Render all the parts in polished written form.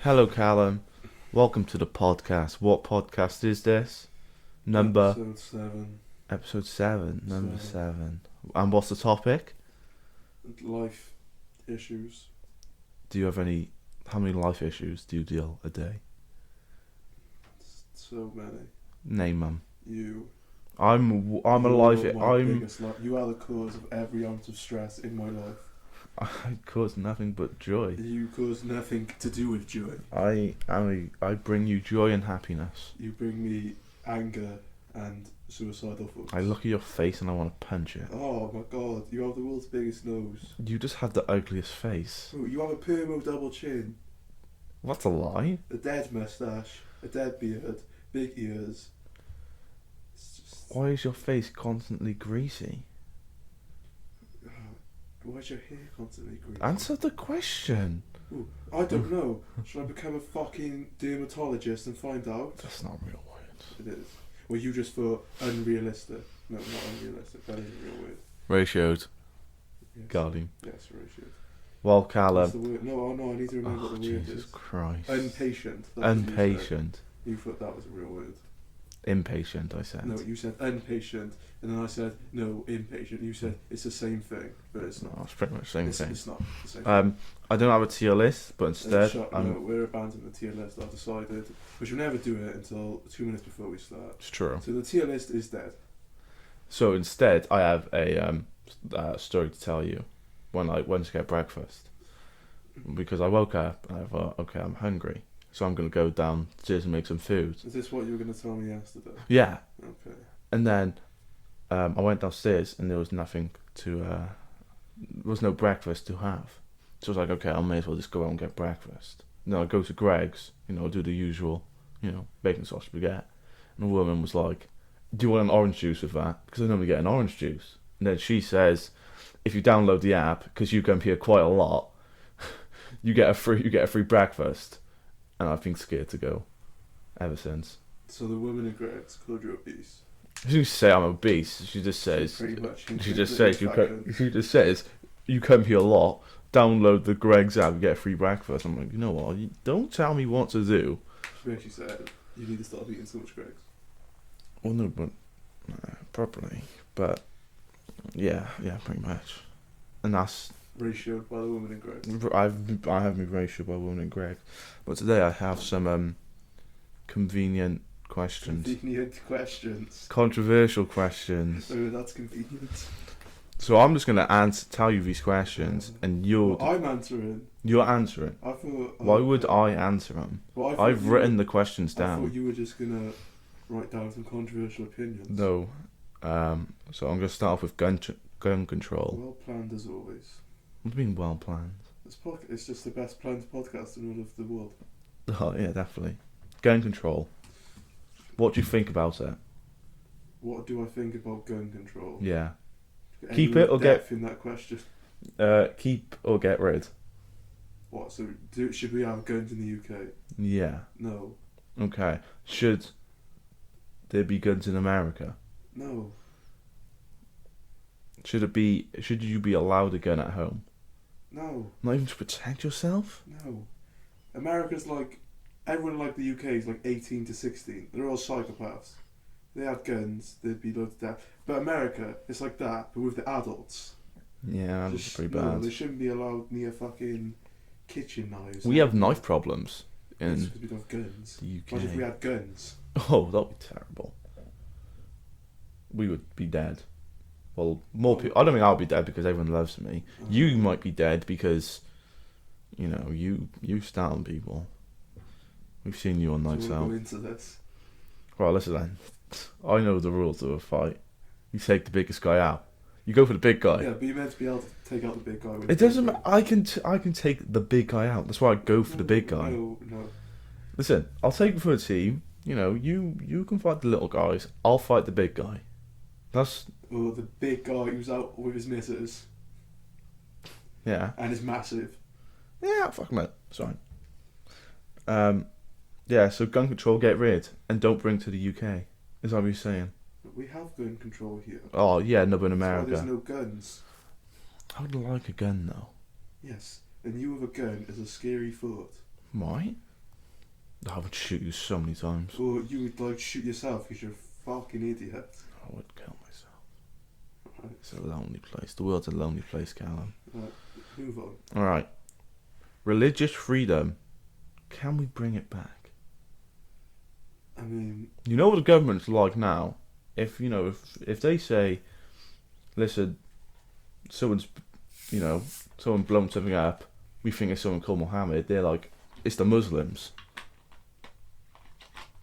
Hello, Callum. Welcome to the podcast. What podcast is this? Episode 7. Episode 7. Number 7. And what's the topic? Life issues. Do you have any... How many life issues do you deal a day? So many. Name them. You. I'm a You're life... my biggest you are the cause of every ounce of stress in my life. I cause nothing but joy. You cause nothing to do with joy. I bring you joy and happiness. You bring me anger and suicidal thoughts. I look at your face and I want to punch it. Oh my god, you have the world's biggest nose. You just have the ugliest face. Oh, you have a permo double chin. What's a lie? A dead moustache. A dead beard. Big ears. It's just... Why is your face constantly greasy? Why is your hair constantly green? Answer the question. Ooh, I don't know. Should I become a fucking dermatologist and find out? That's not real words. It is. Well, you just thought unrealistic. No, not unrealistic. That isn't real word. Ratioed. Yes. Got him. Yes, ratio. Well, What's Callum. the word? No, I need to remember what the word Jesus is. Christ. Impatient. That's what you said. Impatient. You thought that was a real word. Impatient, I said. No, you said impatient, and then I said no, impatient. You said it's the same thing, but it's not. No, it's pretty much the same It's, thing. it's not the same thing. I don't have a tier list, but instead, No, we're abandoning the tier list. I've decided we should never do it until 2 minutes before we start. it's true. So the tier list is dead. So instead, I have a story to tell you when I went to get breakfast. Because I woke up and I thought, okay, I'm hungry. So I'm going to go downstairs and make some food. Is this what you were going to tell me yesterday? Yeah. Okay. And then I went downstairs and there was nothing to... there was no breakfast to have. So I was like, okay, I may as well just go out and get breakfast. And then I go to Greg's, do the usual, bacon sausage baguette. And the woman was like, do you want an orange juice with that? Because I normally get an orange juice. And then she says, if you download the app, because you come here quite a lot, you get a free breakfast. And I've been scared to go ever since. So the woman in Greg's called you obese. She didn't say I'm obese. She just says. Pretty much. She just says you come here a lot. Download the Greg's app, you get a free breakfast. I'm like, you know what? You don't tell me what to do. She actually said you need to stop eating so much Greg's. Well, no, but properly. But yeah, pretty much. And that's Ratioed by the woman in Greg's. I have me ratio by woman and Greg. But today I have some convenient questions. Convenient questions. Controversial questions. Oh, that's convenient. So I'm just gonna tell you these questions, and Well, I'm answering. you're answering. I thought. Why would I answer them? Well, I've written the questions I down. thought you were just gonna write down some controversial opinions. No. So I'm gonna start off with gun control. Well planned as always. What do you mean well planned? It's just the best planned podcast in all of the world. Oh yeah, definitely. Gun control. What do you think about it? What do I think about gun control? Yeah. Any Keep it or depth in that question? Keep or get rid. What? So should we have guns in the UK? Yeah. No. Okay. Should there be guns in America? No. Should you be allowed a gun at home? No. Not even to protect yourself? No. America's like everyone like the UK is like 18 to 16. They're all psychopaths. They had guns, they'd be loads of death. But America, it's like that, but with the adults. Yeah, that's pretty bad. No, they shouldn't be allowed near fucking kitchen knives. We have knife problems in because we don't have guns. the UK. Imagine if we had guns. Oh, that'd be terrible. We would be dead. Well, more people. I don't think I'll be dead because everyone loves me. You might be dead because, you stun people. We've seen you on nights So we'll out. go into this. Right, listen then. I know the rules of a fight. You take the biggest guy out. You go for the big guy. Yeah, but you're meant to be able to take out the big guy. With It doesn't matter. I can take the big guy out. That's why I go for the big guy. No. Listen, I'll take it for a team. You can fight the little guys. I'll fight the big guy. That's Well, the big guy who's out with his missus yeah. and is massive. Yeah, fuck him. It's fine. Yeah. So gun control, get rid, and don't bring to the UK. Is that what you're saying? But we have gun control here. Oh yeah, no, but in That's why America, there's no guns. I would like a gun though. Yes, and you with a gun is a scary thought. Why? I would shoot you so many times. Or you would like shoot yourself because you're a fucking idiot. I would kill myself. Right. It's a lonely place. The world's a lonely place, Callum. Move on. Alright. Religious freedom. Can we bring it back? I mean, You know what the government's like now? If they say, listen, someone blown something up, we think it's someone called Mohammed, they're like, it's the Muslims.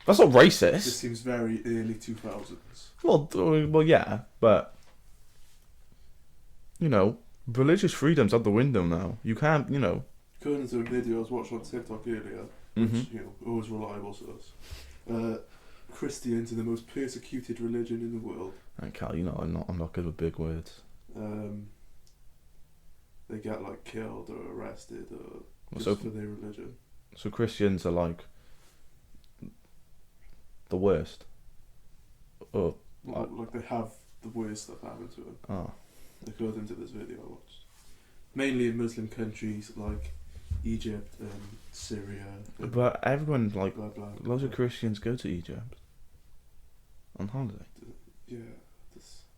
That's not this racist. seems very early 2000s. Well, yeah, but religious freedom's out the window now. You can't, According to a video I was watching on TikTok earlier, which, always reliable source, Christians are the most persecuted religion in the world. And Cal, I'm not good with big words. They get like killed or arrested or for their religion. So Christians are like the worst. Oh, Like they have the worst stuff happen to them. Oh. According to this video I watched. Mainly in Muslim countries like Egypt and Syria. And But everyone, like, blah, blah, blah. loads of Christians go to Egypt on holiday. Yeah.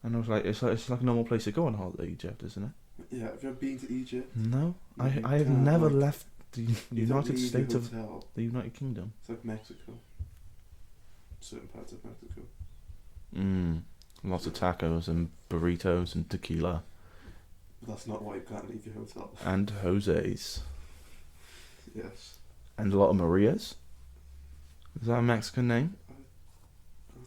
And I was like, it's like a normal place to go on holiday, Egypt, isn't it? Yeah, have you ever been to Egypt? No, You I have can't, never like, left the You don't United leave States your of hotel. the United Kingdom. It's like Mexico. Certain parts of Mexico. Lots of tacos and burritos and tequila But that's not why you can't leave your hotel. and Jose's Yes. and a lot of Marias. Is that a Mexican name? I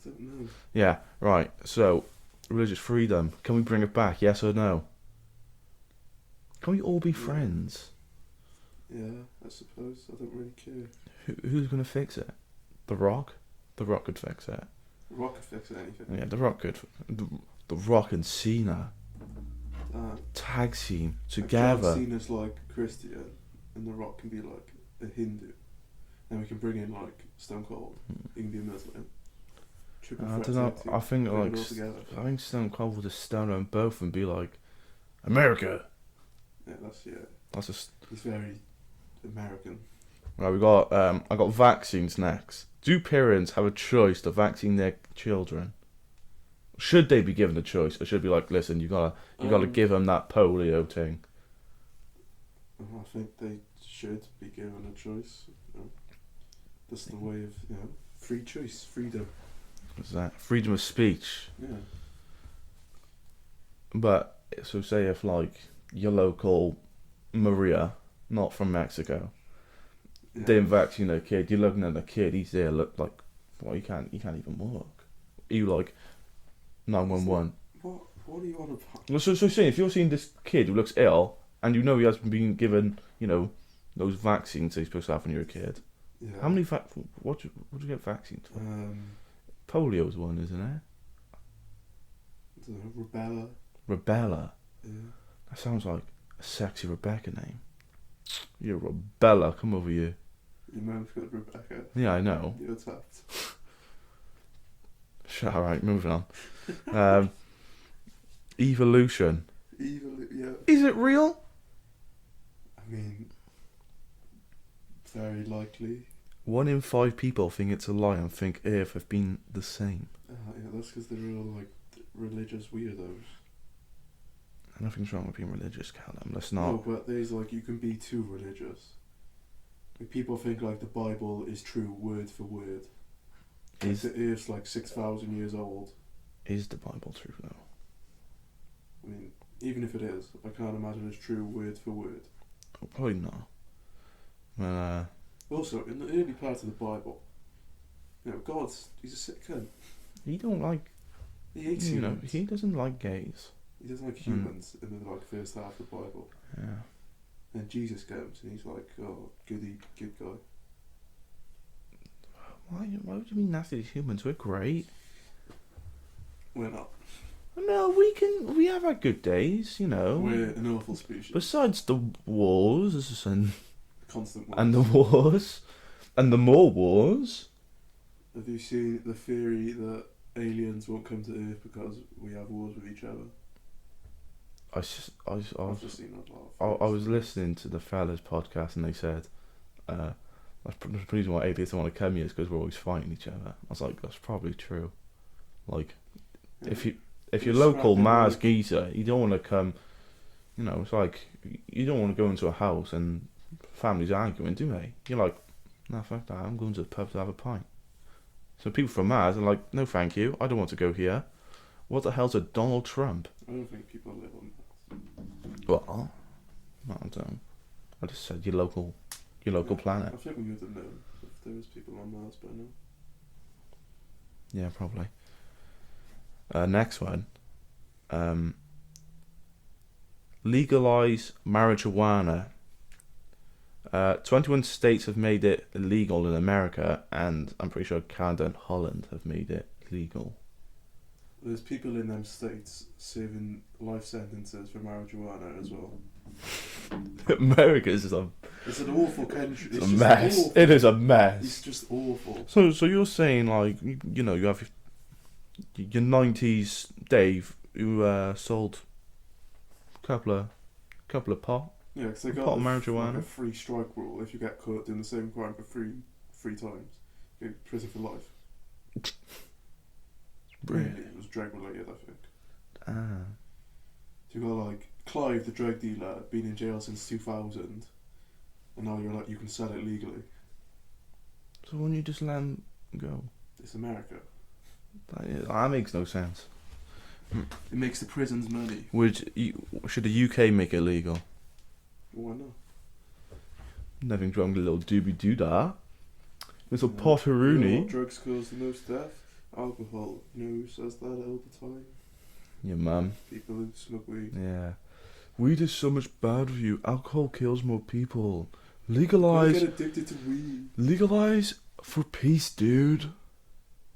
don't know. Yeah, right. So, religious freedom. Can we bring it back? Yes or no? Can we all be friends? Yeah, I suppose. I don't really care. Who's gonna fix it? The Rock? The Rock could fix it. Rock could fix anything. Yeah, The Rock could. The Rock and Cena Damn. tag team John together. Cena's like Christian, and The Rock can be like a Hindu. And we can bring in like Stone Cold. He can be a Muslim. Triple I threat don't know. tag team. I think Bring like it all together. I think Stone Cold would just stand on both and be like, America. Yeah, That's just he's very American. right. We got I got vaccines next. Do parents have a choice to vaccine their children? Should they be given a choice, or should it be like, listen, you gotta give them that polio thing? I think they should be given a choice. That's the way of free choice, freedom. What's that? Freedom of speech. Yeah. But so say if like your local Maria, not from Mexico, Yeah. didn't vaccinate a kid, you're looking at the kid, he's there, look like, well, you can't even walk. You like 911. What are you on about? Well, so saying if you're seeing this kid who looks ill and you know he hasn't been given, those vaccines that you're supposed to have when you're a kid. Yeah. How many what do you get vaccines for? Polio's one, isn't it? I don't know, Rubella. Rubella. Yeah. That sounds like a sexy Rebecca name. You're Rubella, come over here. Your mum's got Rebecca. Yeah, I know. You're tapped. Alright, moving on. Evolution. Yeah. Is it real? I mean, very likely. 1 in 5 people think it's a lie and think Earth have been the same. Yeah, that's because they're all like religious weirdos. Nothing's wrong with being religious, Callum. Let's No, not. but there's like you can be too religious. Like, people think like the Bible is true word for word. Like, Is the Earth's like 6,000 years old. the Bible true though? I mean, even if it is, I can't imagine it's true word for word. Oh, probably not. Well, Also, in the early part of the Bible, he's a sick cunt. he don't like. He hates humans. He doesn't like gays. He doesn't like humans in the like first half of the Bible. Yeah. And Jesus comes and he's like, oh, good guy. Why would you be nasty to humans? We're great. We're not. No, we have our good days, We're an awful species. Besides the wars and Constant wars. the wars and the more wars. Have you seen the theory that aliens won't come to Earth because we have wars with each other? I've I've just seen that laugh. I was listening to the fellas podcast and they said That's the reason why atheists don't want to come here is because we're always fighting each other. I was like, that's probably true. Like, Yeah. if you're Just local scrapping, Mars like- geezer, you don't want to come. You know, it's like you don't want to go into a house and families arguing, do they? You're like, nah, fuck that. I'm going to the pub to have a pint. So people from Mars are like, no, thank you. I don't want to go here. What the hell's a Donald Trump? I don't think people live on Mars. Well, I don't know. I just said your local planet. I think we would have known if there was people on Mars by now. Yeah, probably. Next one. Legalize marijuana. 21 states have made it illegal in America, and I'm pretty sure Canada and Holland have made it legal. There's people in them states serving life sentences for marijuana as well. America is just It's an awful country. it's a just mess. awful. It is a mess. It's just awful. So you're saying like you know you have your 90s Dave who sold a couple of pot. Yeah, because they got Pot of marijuana. like a free strike rule. If you get caught doing the same crime for three times, you get prison for life. Really, it was drug related, I think. Ah. So you got like Clive, the drug dealer, been in jail since 2000, and now you're like you can sell it legally. So why don't you just let him go? It's America. That makes no sense. It makes the prisons money. Should the UK make it legal? Why not? Nothing wrong with a little doobie doo da. Little You know potteroony. what drugs cause the most death? Alcohol. You know who says that all the time? Your mum. People who smoke weed. Yeah. Weed is so much bad for you. Alcohol kills more people. Don't Legalize. get addicted to weed. Legalize for peace, dude.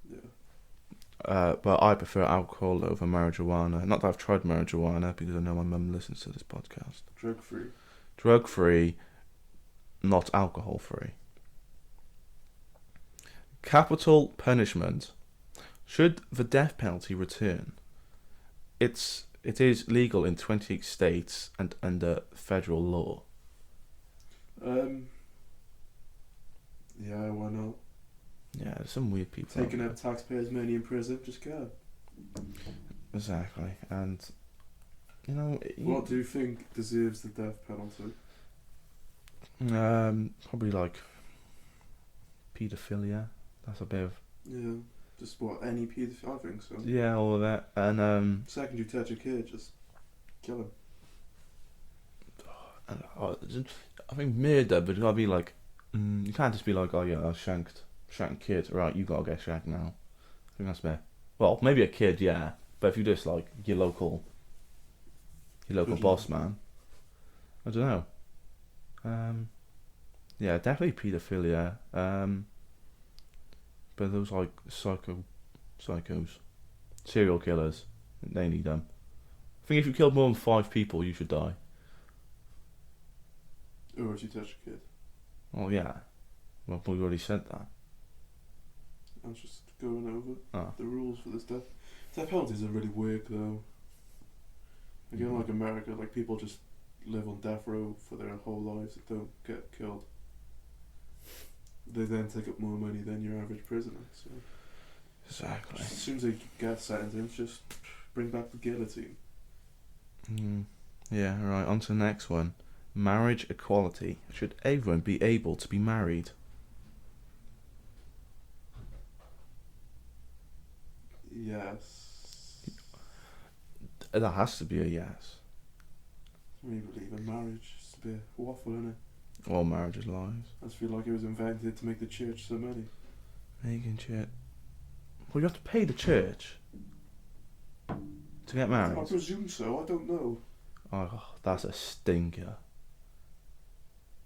Yeah. But I prefer alcohol over marijuana. Not that I've tried marijuana because I know my mum listens to this podcast. Drug free. Drug free, not alcohol free. Capital punishment. Should the death penalty return? It is legal in 28 states and under federal law. Yeah, why not? Yeah, there's some weird people. Taking out taxpayers' money in prison, just go. Exactly, and you know. What do you think deserves the death penalty? Probably like paedophilia. That's a bit of Yeah, just what, any paedophile? I think so. yeah, all of that, and Second you touch a kid, just kill him. I think murder, but it gotta be like you can't just be like, oh yeah, I shanked kid, right? You gotta get shanked now. I think that's fair. Well, maybe a kid, yeah, but if you just like your local boss man, I don't know. Yeah, definitely paedophilia. But those like psychos, serial killers, they need them. I think if you killed more than 5 people, you should die. Or if you touch a kid. Oh yeah, well we already said that. I was just going over Oh. the rules for this death. Death penalties are really weird though. Again, like America, like people just live on death row for their whole lives and don't get killed. They then take up more money than your average prisoner. So Exactly. as soon as they get sentenced, just bring back the guillotine. Yeah, right, on to the next one. Marriage equality. Should everyone be able to be married? Yes. That has to be a yes. I really believe in marriage. It's a bit waffle, isn't it? All marriage is lies. I just feel like it was invented to make the church some money. Making shit. Well, you have to pay the church to get I married. presume so. I don't know. Oh, that's a stinker.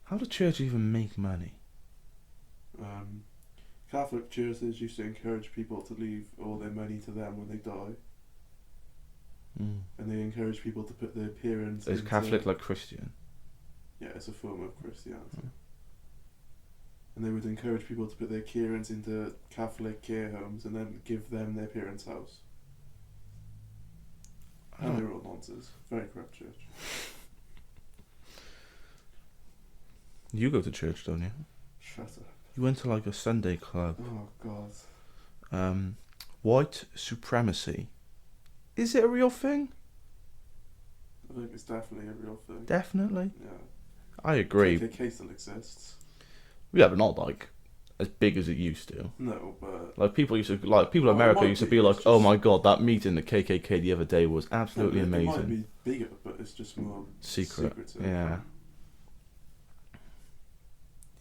How do churches even make money? Catholic churches used to encourage people to leave all their money to them when they die, and they encourage people to put their parents. Is Catholic like Christian? Yeah, it's a form of Christianity. And they would encourage people to put their parents into Catholic care homes and then give them their parents' house. And they were all nonsense. Very corrupt church. You go to church, don't you? Shut up. You went to like a Sunday club. Oh God. White supremacy. Is it a real thing? I think it's definitely a real thing. Definitely. Yeah. I agree. KKK still exists. Yeah, but not like as big as it used to. No, but Like people in Well, America it might used to be, be like, it's oh just- my god, that meeting the KKK the other day was absolutely It might amazing. be bigger, but it's just more Secretive. secretive. Yeah.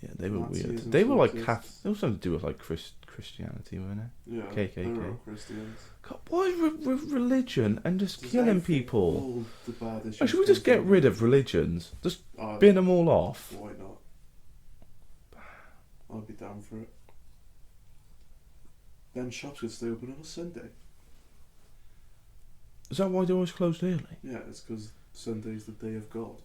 Yeah, they were Nazism weird. They were still like exists. It was something to do with like Christianity, wasn't it? Yeah. KKK. They're all Christians. God, why with religion and just Does killing everything- people? All the bad issues Should we just come get from rid of religions? Just I- bin them all off. Why not? I'd be down for it. Then shops could stay open on a Sunday. Is that why they always closed early? Yeah, it's because Sunday's the day of God.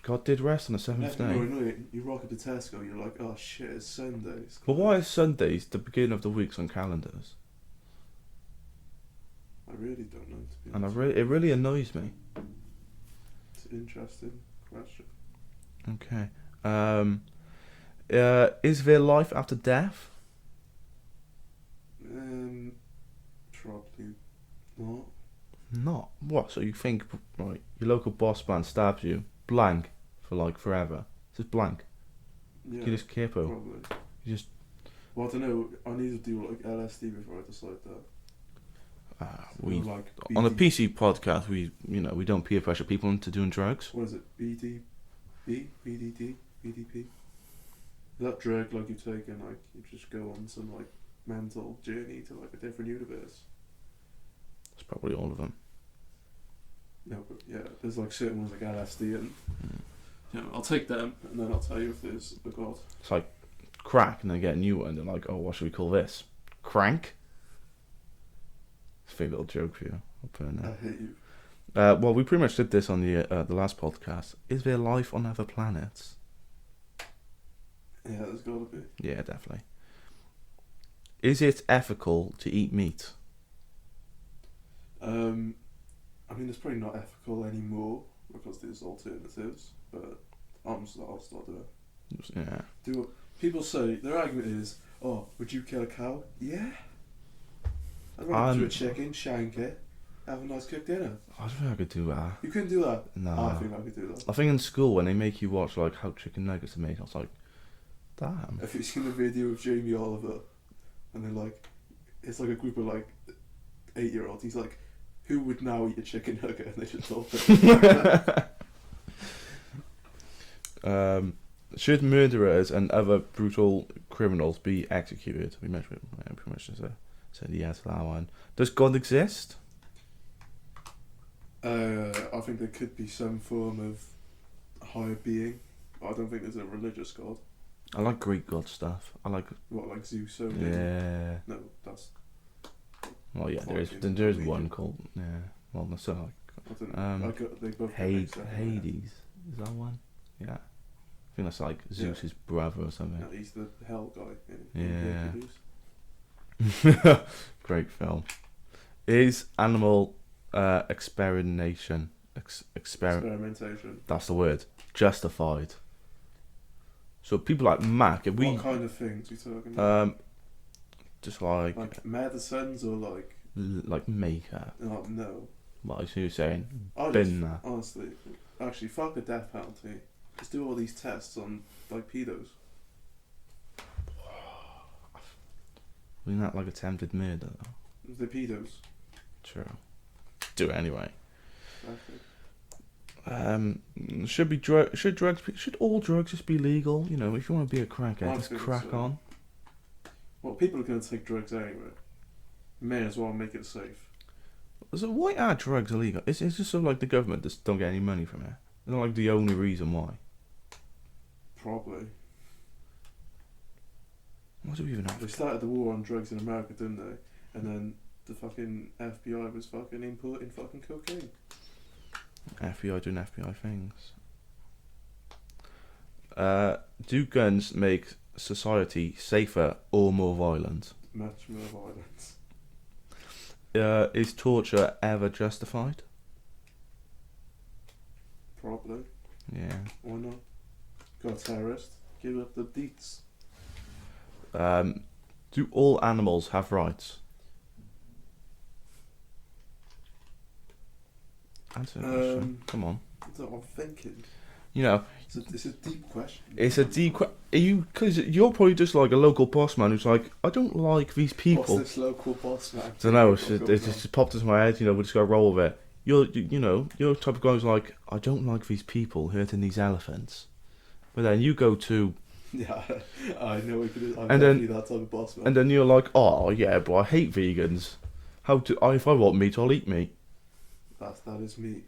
God did rest on the seventh Yeah, day. you rock up to Tesco, you're like, oh shit, it's Sunday. It's But closed. why is Sundays the beginning of the weeks on calendars? I really don't know, to be And honest. it really annoys me. It's an interesting question. Okay. Is there life after death? Probably not. Not. What? So you think, right, your local boss man stabs you, blank, for like forever. Just blank. Yeah, You just capo. probably. You just... Well, I don't know. I need to do like LSD before I decide that. we... Or, like On the BD PC podcast, we don't peer pressure people into doing drugs. What is it? BDB? BDD? BDP? That drug, like you take and like you just go on some like mental journey to like a different universe. It's probably all of them. No, but yeah, there's like certain ones like LSD and yeah, I'll take them and then I'll tell you if there's a god. It's like crack, and then get a new one. They're like, oh, what should we call this? Crank? It's a fake little joke for you. I'll put in I there. hate you. Well, we pretty much did this on the last podcast. Is there life on other planets? Yeah, there's gotta be. Yeah, definitely. Is it ethical to eat meat? I mean, it's probably not ethical anymore because there's alternatives, but I'll still do it. Yeah. Do what people say. Their argument is, "Oh, would you kill a cow?" Yeah. I'd rather do a chicken, shank it, have a nice cooked dinner. I don't think I could do that. You couldn't do that. No. I think I could do that. I think in school when they make you watch like how chicken nuggets are made, I was like, damn. Have you seen the video of Jamie Oliver? And they're like, it's like a group of like 8-year-olds. He's like, who would now eat a chicken nugget? And they just all Should murderers and other brutal criminals be executed? We pretty much just said yes to that one. Does God exist? I think there could be some form of higher being. I don't think there's a religious god. I like Greek god stuff. I like... What, like Zeus? Odin? Yeah. No, that's... Well, yeah, there is Fucking one Norwegian. called... Yeah. Well, that's not like... I don't know. They both got mixed up in my head. Hades. Is that one? Yeah. I think that's like Zeus's brother or something. No, he's the hell guy. Yeah. Hercules. Great film. Is animal experimentation Experimentation. that's the word, justified? So people like Mac, if we What kind of things are you talking about? just like Medicines or like... makeup, Oh, no. like you were saying, I bin just, that. honestly, actually, fuck the death penalty. Just do all these tests on, like, pedos. Isn't that like attempted murder though? The pedos. True. Do it anyway. Exactly. Should all drugs just be legal? You know, if you want to be a crackhead, I just think crack so. on. Well, people are going to take drugs anyway. May as well make it safe. So why are drugs illegal? It's just sort of like the government just don't get any money from it. It's not like the only reason why. Probably. What do we even They have? started the war on drugs in America, didn't they? And then the fucking FBI was fucking importing fucking cocaine. FBI doing FBI things. Do guns make society safer or more violent? Much more violence. Is torture ever justified? Probably. Yeah. Why not? Got a terrorist. Give up the deets. Do all animals have rights? Answer the question. Come on. That's what I'm thinking. You know, It's a deep question. it's a deep. Because you're probably just like a local boss man who's like, I don't like these people. What's this local boss man? I don't know. It just popped into my head. You know, we just got to roll with it. You're the type of guy who's like, I don't like these people hurting these elephants. But then you go to. Yeah, I know. I'm And definitely then- that type of boss man. And then you're like, oh yeah, but I hate vegans. If I want meat, I'll eat meat. That is me.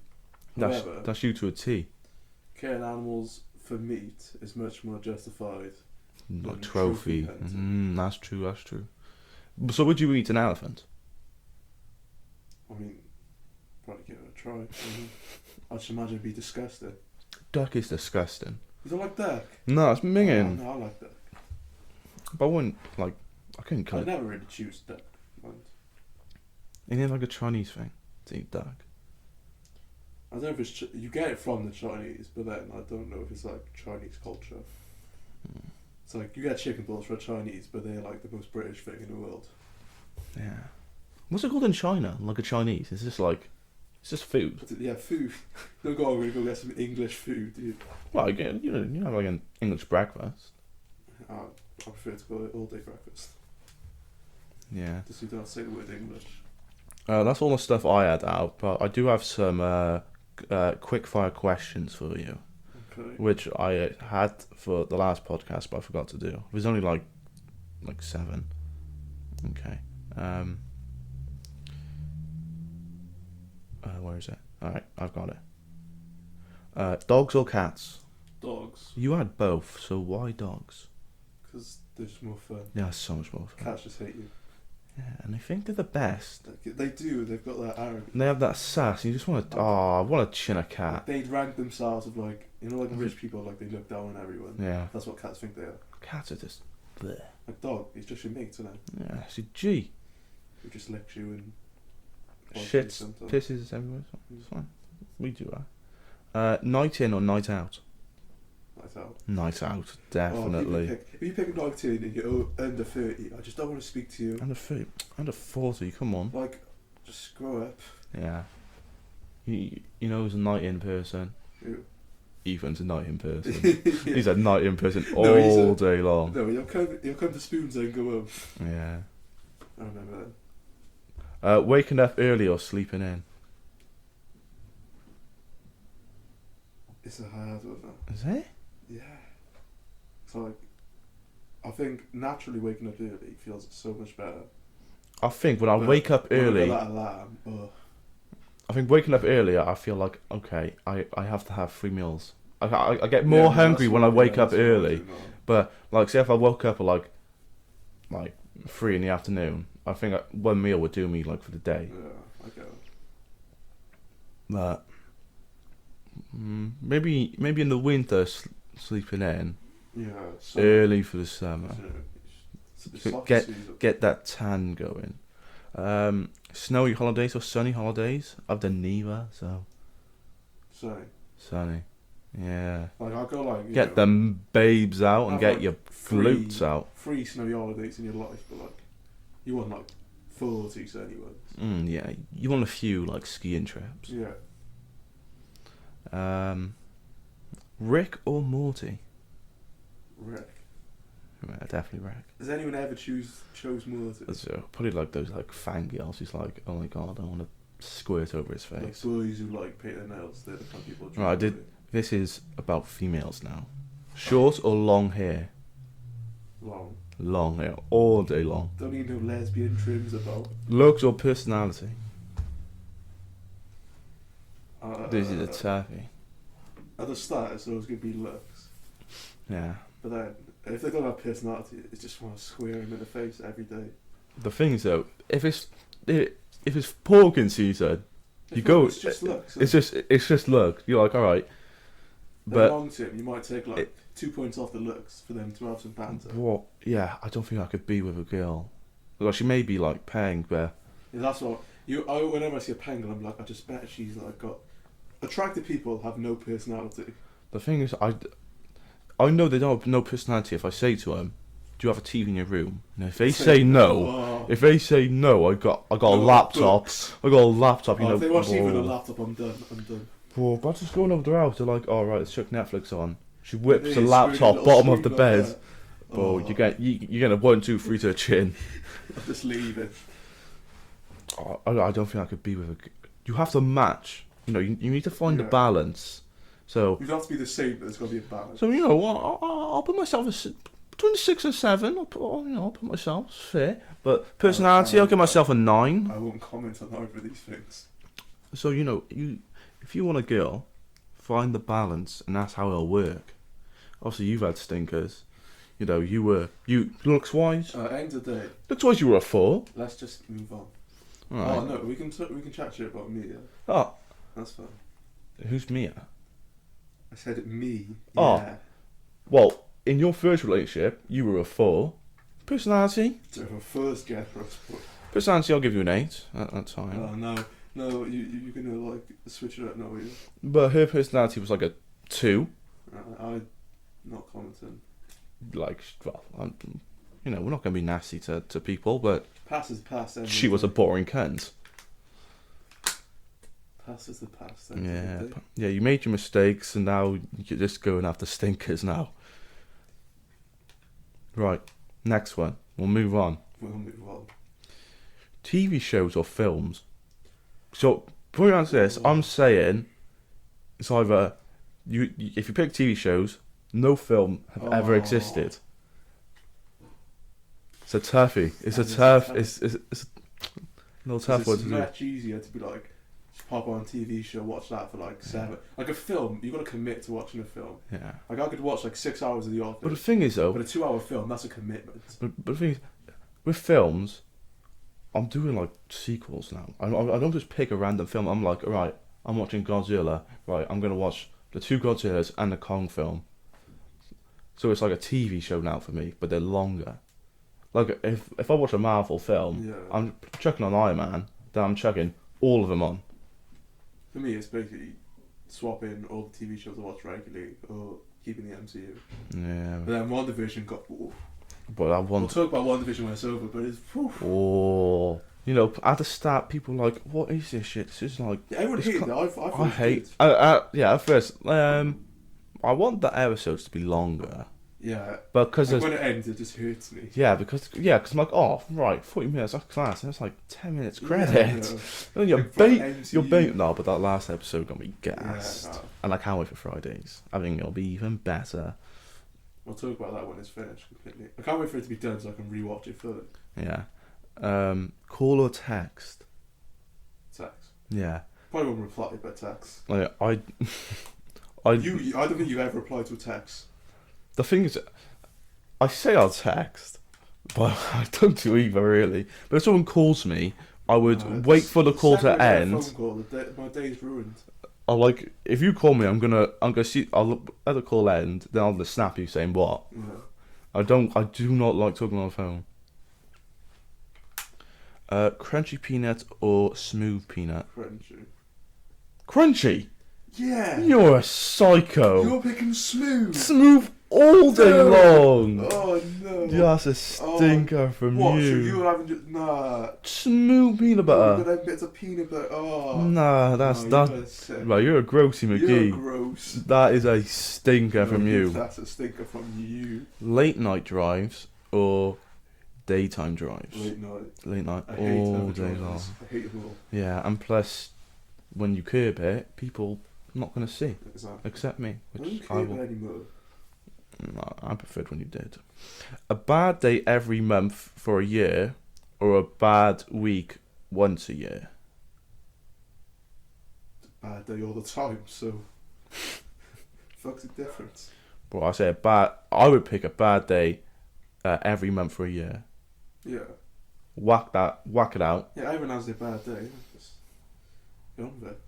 However, That's you to a T. killing animals for meat is much more justified. Like trophy trophy. hunting. That's true. So would you eat an elephant? I mean, probably give it a try. I just imagine it'd be disgusting. Duck is disgusting. You don't like duck? No, it's minging. No, I like duck. But I wouldn't I couldn't cut I it. never really choose duck. Isn't it like a Chinese thing to eat duck? I don't know if it's you get it from the Chinese, but then I don't know if it's like Chinese culture. It's like you get chicken balls from Chinese, but they're like the most British thing in the world. Yeah. What's it called in China? Like a Chinese? It's just food. Yeah, food. Don't go. I'm gonna go get some English food, dude. Well, again, you have like an English breakfast. I prefer to go all day breakfast. Yeah. Just so you don't say the word English. That's all the stuff I had out, but I do have some quick fire questions for you, Okay. which I had for the last podcast, but I forgot to do. It was only like 7. Okay. Where is it? Alright, I've got it. Dogs or cats? Dogs, You had both, so why dogs? because they're just more fun. Yeah, so much more fun. Cats just hate you. Yeah, and I think they're the best. They do. They've got that arrogance. And they have that sass, and you just want to. Oh, I want to chin a cat. They'd rank themselves of like like rich people, like they look down on everyone. Yeah. That's what cats think they are. Cats are just. Bleh. Like dog, he's just your mate, isn't it? Yeah, it's a G. He just licks you and Shits, sometimes. pisses everywhere. It's fine. We do that. Night in or night out? Night out. Night out, Oh, definitely. if you pick a night in and you're under 30, I just don't want to speak to you. Under 30, under 40, come on. Like, just grow up. Yeah. You know who's a night in person? Who? Ethan's a night in person. Yeah. He's a night in person No, he's all day long. No, you'll come to Spoons and go home. Yeah. I remember that. Waking up early or sleeping in? It's a hard one, though. Is it? Yeah. It's like, I think naturally waking up early feels so much better. I think when I But wake up when I early, got that alarm, I think waking up earlier, I feel like, okay, I have to have 3 meals. I get more hungry when I wake up early. But, like, say if I woke up at, like 3 in the afternoon, I think one meal would do me, like, for the day. Yeah, I get it. But, maybe in the winter, sleeping in, Yeah, early for the summer. It's soccer Get- season. Get that tan going. Snowy holidays or sunny holidays? I've done neither, so Sorry. sunny. Yeah. Like, I go like, Get them babes out and have, get like, your three- glutes out. 3 snowy holidays in your life, but like, you want like 40 sunny ones. Yeah, you want a few like skiing trips. Yeah. Rick or Morty? Rick. Yeah, definitely Rick. Has anyone ever chose Morty? So probably like those like fangirls who's like, oh my god, I want to squirt over his Like face. boys who like paint their nails, they're the kind of people who Right, This is about females now. Short or long hair? long. Long hair, all day long. Don't need no lesbian trims about. Looks or personality? This is a Uh, toughie. At the start, it's always going to be looks. Yeah. But then, if they don't have personality, it's just want to square him in the face every day. The thing is though, if it's pork in season, you go. It's just looks. It's just look. You're like, all right, But but long term, you might take like 2 points off the looks for them to have some banter. what? Yeah, I don't think I could be with a girl. Well, she may be like paying, but Yeah, that's what whenever I see a penguin, I'm like, I just bet she's like got. Attractive people have no personality. the thing is, I know they don't have no personality if I say to them, "Do you have a TV in your room?" And if they say no, I got a laptop. I got a laptop. You know, if they watch even a laptop, I'm done. Bro, but just going over the house, they're like, "All right, let's chuck Netflix on." She whips the laptop bottom of the bed. Bro, you get a 1, 2, 3 to the chin. I'll just leave it. I don't think I could be with a. You have to match. You know, you need to find the balance. So you have to be the same, but there's got to be a balance. So you know, I'll put myself between 6 and 7. I'll put myself it's fair. But personality, I'll give myself a 9. I won't comment on either of these things. So you know, if you want a girl, find the balance, and that's how it'll work. Obviously, you've had stinkers. You know, you looks wise. End of the day. Looks wise, you were a 4. Let's just move on. Right. Oh no, we can chat shit about me. Yeah. Oh, that's fine. Who's Mia? I said me. Oh. Yeah. Well, in your first relationship, you were a 4. Personality? So her first girlfriend. Personality, I'll give you an 8 at that time. Oh no, you're gonna like switch it up now, are you? But her personality was like a 2. I'm not commenting. Like, well, you know, we're not going to be nasty to people, but past is past. She was a boring cunt. Past is the past. Yeah, you made your mistakes, and now you're just going after stinkers now. Right, next one. We'll move on. TV shows or films. So, before you answer this, I'm saying it's either if you pick TV shows, no film have ever existed. It's a toughie. It's a tough one to do. It's much easier to be like, just pop on a TV show, watch that for like 7. Like a film, you got to commit to watching a film. Yeah. Like I could watch like 6 hours of The Office. But the thing is though, but a 2-hour film, that's a commitment. But the thing is, with films, I'm doing like sequels now. I don't just pick a random film. I'm like, alright, I'm watching Godzilla. Right, I'm gonna watch the 2 Godzillas and the Kong film. So it's like a TV show now for me, but they're longer. Like if I watch a Marvel film, I'm chucking on Iron Man, then I'm chucking all of them on. For me, it's basically swapping all the TV shows I watch regularly or keeping the MCU. Yeah. But then WandaVision got. Oof. But that one. We'll talk about WandaVision when it's over, but it's. Oof. Oh. You know, at the start, people were like, "What is this shit? This is like." Yeah, everyone hated it. I hate. Yeah, at first, I want the episodes to be longer. Yeah, but because when it ends, it just hurts me. Yeah, because I'm like, oh right, 40 minutes, that's class, and it's like 10 minutes credit. Yeah, you're bait. No, but that last episode got me gassed, and I can't wait for Fridays. I think it'll be even better. We'll talk about that when it's finished completely. I can't wait for it to be done so I can rewatch it fully. Yeah, call or text. Text. Yeah. Probably won't reply by text. Like I don't think you've ever replied to a text. The thing is, I say I'll text, but I don't do either really. But if someone calls me, I would wait for the call to end. Phone call, my day's ruined. I like if you call me, I'm gonna see. I'll let the call end, then I'll just snap you saying what. Yeah. I do not like talking on the phone. Crunchy peanut or smooth peanut? Crunchy. Crunchy? Yeah. You're a psycho. You're picking smooth. Smooth all day long. Oh no. That's a stinker from what, you. So you were having just smooth peanut butter. But then bits of peanut butter. Oh. Nah, that's right. You're a grossy McGee. You're gross. That is a stinker from you. That's a stinker from you. Late night drives or daytime drives? Late night. All day long. I hate them all. Yeah, and plus, when you curb it, people are not going to see. Exactly. Except me, which I don't curb it anymore. No, I preferred when you did. A bad day every month for a year, or a bad week once a year? Bad day all the time, so fuck's the difference? Well, I say I would pick a bad day every month for a year. Yeah. Whack it out. Yeah, everyone has their bad day. Just go on with it.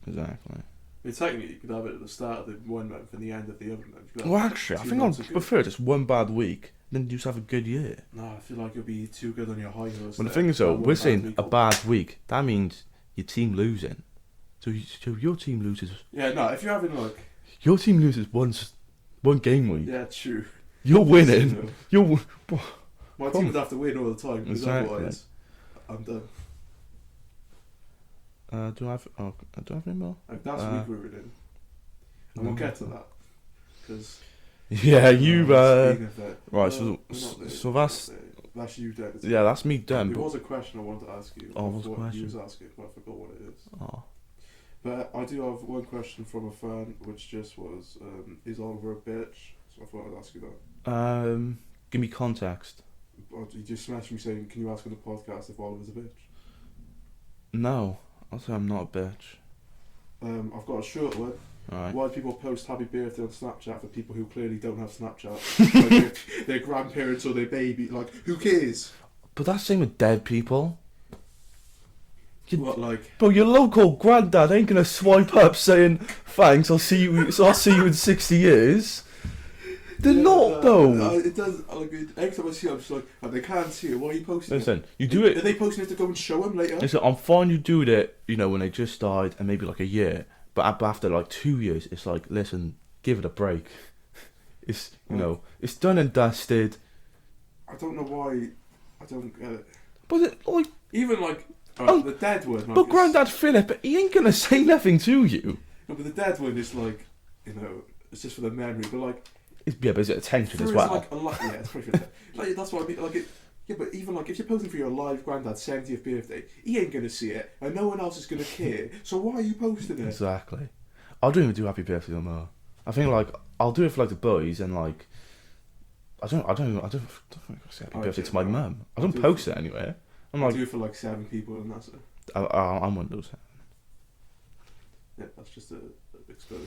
Exactly. I mean, technically, you could have it at the start of the one month and the end of the other month. Well, actually, I think I'd prefer just one bad week, then you just have a good year. No, I feel like you'll be too good on your high horse. Well, the thing is, though, we're saying a bad week. That means your team losing. So your team loses. Yeah, no, if you're having like. Your team loses once one game week. Yeah, true. You're winning. You're. My team would have to win all the time because Exactly. otherwise, I'm done. Do I have any more? Like, that's week we were in, and we'll get to that because. Yeah, you. Speaking of that, Right. So that's you, David. yeah, that's me done. There was a question I wanted to ask you. Oh, what's the You question? was asking, but I forgot what it is. Oh. But I do have one question from a fan, which just was, is Oliver a bitch? So I thought I'd ask you that. Give me context. You just smashed me saying, can you ask on the podcast if Oliver's a bitch? No, I'll say I'm not a bitch. I've got a short one. Alright. Why do people post happy birthday on Snapchat for people who clearly don't have Snapchat? Like their grandparents or their baby. Like, who cares? But that's the same with dead people. What, like? Bro, your local granddad ain't gonna swipe up saying thanks. I'll see you in 60 years. They're not though. It does. Like, every time I see it, I'm just like, oh, they can't see it. Why are you posting Listen, it? you do it. Are they posting it to go and show them later? Listen, I'm fine. You do it. You know when they just died and maybe like a year, but after like 2 years, it's like, listen, give it a break. It's it's done and dusted. I don't know why. I don't get it. But like even like the dead one. Like, but Grandad Philip, he ain't gonna say nothing to you. No, but the dead one is like, it's just for the memory. But like, but it's attention as well. Like yeah, it's pretty good. Like that's what I mean. Like yeah, but even like if you're posting for your alive granddad's 70th birthday, he ain't gonna see it, and no one else is gonna care. So why are you posting it? Exactly. I don't even do happy birthday no more. I think like I'll do it for like the boys and like I don't say happy birthday to my mum. I don't post it anywhere. I do it for like 7 people and that's it. I'm one of those 7. Yeah, that's just a exposure.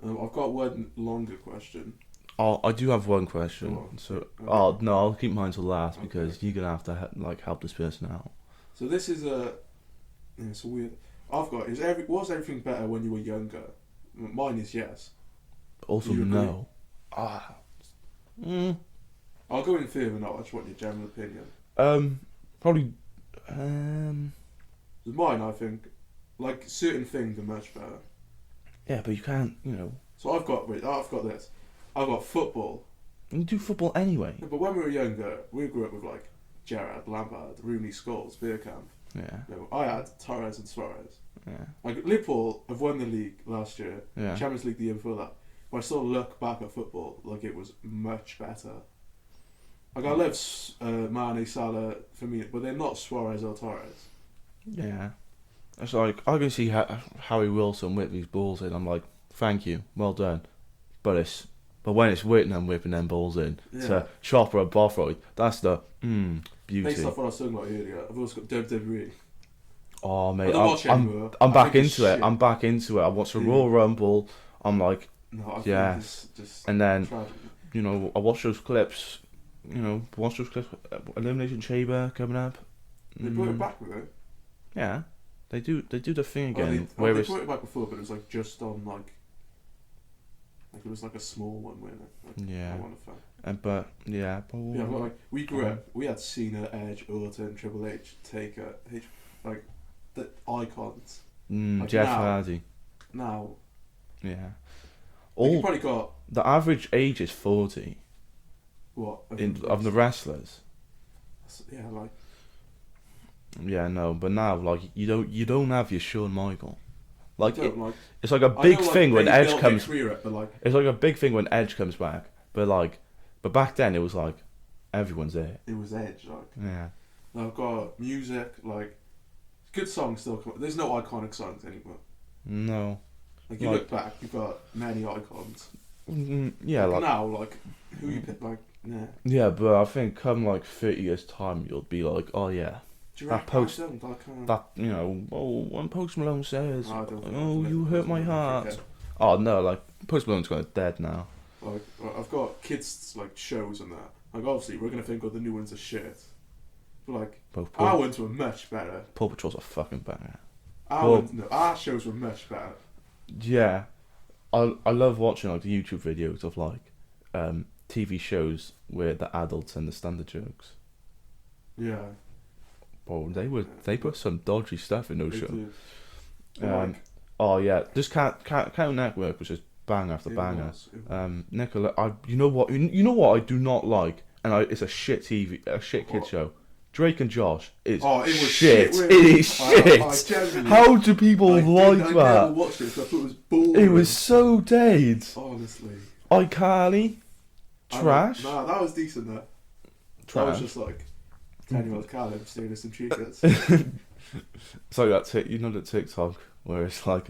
I've got one longer question. Oh, I do have one question. So, no, I'll keep mine till last because you're gonna have to help this person out. So this is it's a weird. I've got was everything better when you were younger? Mine is yes. Also no. I'll go in further now. I just want your general opinion. Probably. Mine, I think, like certain things are much better. Yeah, but you can't, So I've got this. I've got football. You do football anyway. Yeah, but when we were younger, we grew up with like Gerrard, Lampard, Rooney, Scholes, Bergkamp. Yeah. I had Torres and Suarez. Yeah. Like Liverpool have won the league last year. Yeah. Champions League the year before that. But I still look back at football like it was much better. Like I love Mane, Salah for me, but they're not Suarez or Torres. Yeah. It's like I can see Harry Wilson whip these balls in. I'm like, thank you, well done. But when it's Whitney whipping them balls in to Chopper and Bothroyd, that's the beauty. Based off what I was talking about earlier, I've also got WWE. Oh mate, I'm back into it. I'm back into it. I watched the Royal Rumble. I'm like, yes. And then, I watch those clips. Elimination Chamber coming up. They brought it back with it. Yeah, they do the thing again. They brought it back before, but it was like just on like it was like a small one, wasn't it? Like, yeah. I want to But like we grew up. We had Cena, Edge, Orton, Triple H, Taker, like the icons. Like Jeff Hardy. Now. Yeah. You probably got the average age is 40. What of the wrestlers? Yeah, like. Yeah, no, but now like you don't have your Shawn Michael. Like, it's like a big thing when Edge comes. It's like a big thing when Edge comes back, but back then it was like everyone's there. It was Edge, like. Yeah. Now I've got music, like good songs still come. There's no iconic songs anymore. No. Like you look back, you've got many icons. Yeah, like now, like who you pick, like nah. Yeah, but I think come like 30 years time, you'll be like, oh yeah. When Post Malone says, you hurt my heart. Oh no, like Post Malone's kind of dead now. Like I've got kids like shows and that. Like obviously we're gonna think the new ones are shit, but like our ones were much better. Paw Patrol's a fucking banger. Our shows were much better. Yeah, I love watching like the YouTube videos of like TV shows where the adults understand the jokes. Yeah. Oh, they put some dodgy stuff in those shows. Like, oh yeah, this Cartoon Network was just banger after It banger. was. Nicola, you know what? You know what I do not like, and it's a shit kid show. Drake and Josh is Oh, it was shit. shit, It is shit. I genuinely, How do people like I that? never watched it, so I thought it was boring. It was so dead. Honestly. iCarly, trash. Nah, that was decent, though. That was just like 10-year-old Callum stealing some chicas. So that's it. You know the TikTok where it's like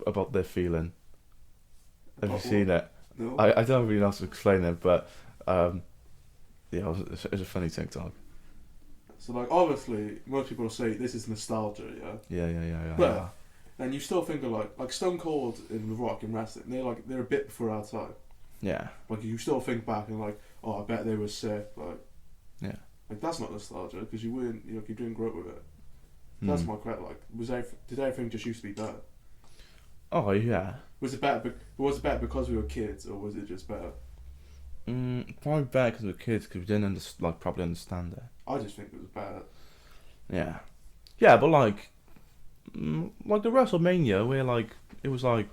about their feeling. Have you About seen it? No. I don't really know how to explain it, but yeah, it's a funny TikTok. So like, obviously, most people will say this is nostalgia, yeah. Yeah. But then you still think of like Stone Cold in The Rock in wrestling. They're a bit before our time. Yeah. Like you still think back and like, oh, I bet they were sick. Like, Yeah. Like that's not nostalgia because you didn't grow up with it. That's my credit. Like, did everything just used to be better? Oh yeah. Was it better? Was it better because we were kids, or was it just better? Probably better because we were kids because we didn't probably understand it. I just think it was better. Yeah, but like the WrestleMania where like it was like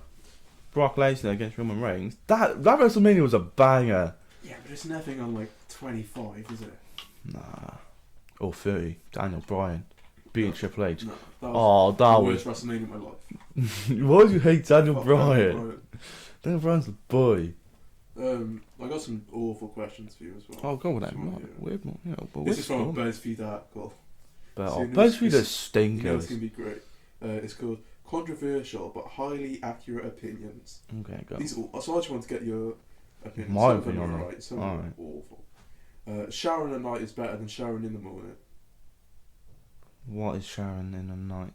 Brock Lesnar against Roman Reigns. That WrestleMania was a banger. Yeah, but it's nothing on like 25, is it? Nah. Or 30. Daniel Bryan beating Triple H. No, that was that the was. worst WrestleMania of my life. Why do you hate Daniel Fuck Bryan? Daniel Bryan's the boy. I got some awful questions for you as well. Oh, go with that. If you want to hear it. Weird one. But This is from a BuzzFeed article. But So BuzzFeed it's- is stinkers. You know it's going to be great. It's called Controversial but Highly Accurate Opinions. Okay, go. So I just want to get your opinion. My Some of them opinion on are it. right, some of them are awful. Showering at night is better than showering in the morning. What is showering in the night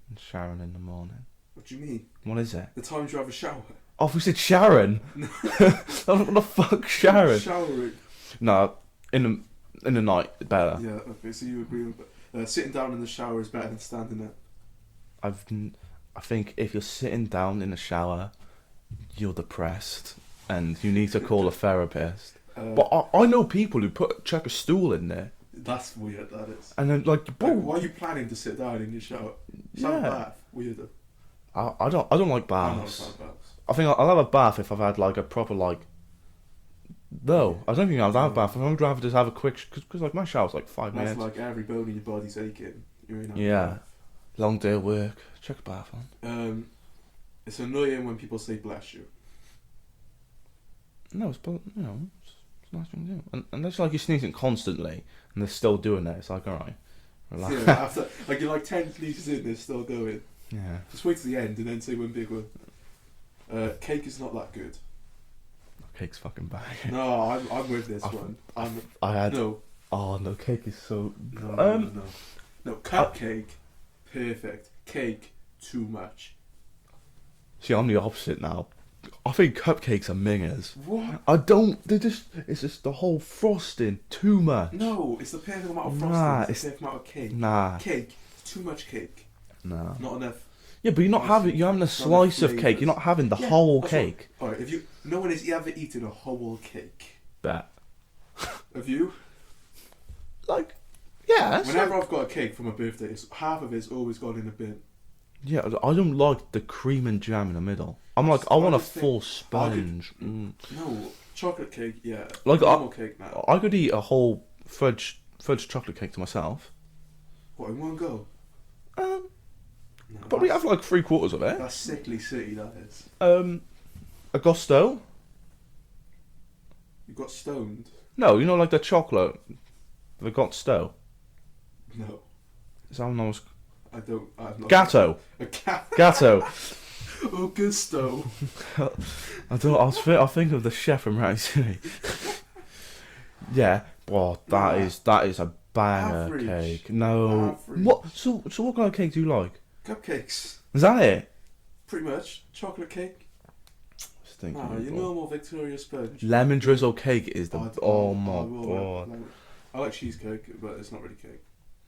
and showering in the morning? What do you mean? What is it? The times you have a shower. Oh, we said Sharon. What the fuck, Sharon? Showering. No, in the night better. Yeah, okay, so you agree with that. Sitting down in the shower is better than standing there. I think if you're sitting down in the shower, you're depressed and you need to call a therapist. But I know people who chuck a stool in there. That's weird, that is. And then like, why are you planning to sit down in your shower? It's not a bath. Weirder. I don't like I know baths. it's not baths. I think I'll have a bath if I've had like a proper like. No, I don't think I'll have a bath. I'd rather just have a quick because like my shower's like 5 That's minutes. like every bone in your body's aching. You're in a Yeah. Long day at work. Chuck a bath on. It's annoying when people say bless you. No, it's a nice thing to do. And unless like you're sneezing constantly and they're still doing that, it's like alright. Relax. Yeah, after like you're like 10 sneezes in, they're still going. Yeah. Just wait to the end and then say one big one. Cake is not that good. Cake's fucking bang. No, I'm with this one. I had. No. Oh no, cake is so. No, cupcake, perfect. Cake, too much. See, I'm the opposite now. I think cupcakes are mingers. What? I don't. It's just the whole frosting too much. No, it's the perfect amount of frosting. Nah, it's the perfect amount of cake. Nah. Cake, too much cake. Nah. Not enough. Yeah, but you're not having. You're having a slice of cake. You're not having the whole cake. Alright, if you. No one has ever eaten a whole cake. Bet. Have you? Like, yeah. Whenever I've got a cake for my birthday, half of it's always gone in a bin. Yeah, I don't like the cream and jam in the middle. I'm like, I want a full sponge. No, chocolate cake, yeah. Like normal cake now. I could eat a whole fudge chocolate cake to myself. What, in one go? No, that's- probably have like 3/4 of it. That's sickly city, that is. A gusto. You got stoned? No, you know like the chocolate. The gusto. No, Is that one I was? I don't. I'm not. Gatto. A cat. Gatto. Augusto. I don't. I think of the chef from Ratatouille. Yeah. Well, that is a banger Average. cake. No. Average. What? So what kind of cake do you like? Cupcakes. Is that it? Pretty much. Chocolate cake. Stinking. Nah, your normal Victoria sponge. Lemon drizzle cake is the. I My will god. I like cheesecake, but it's not really cake.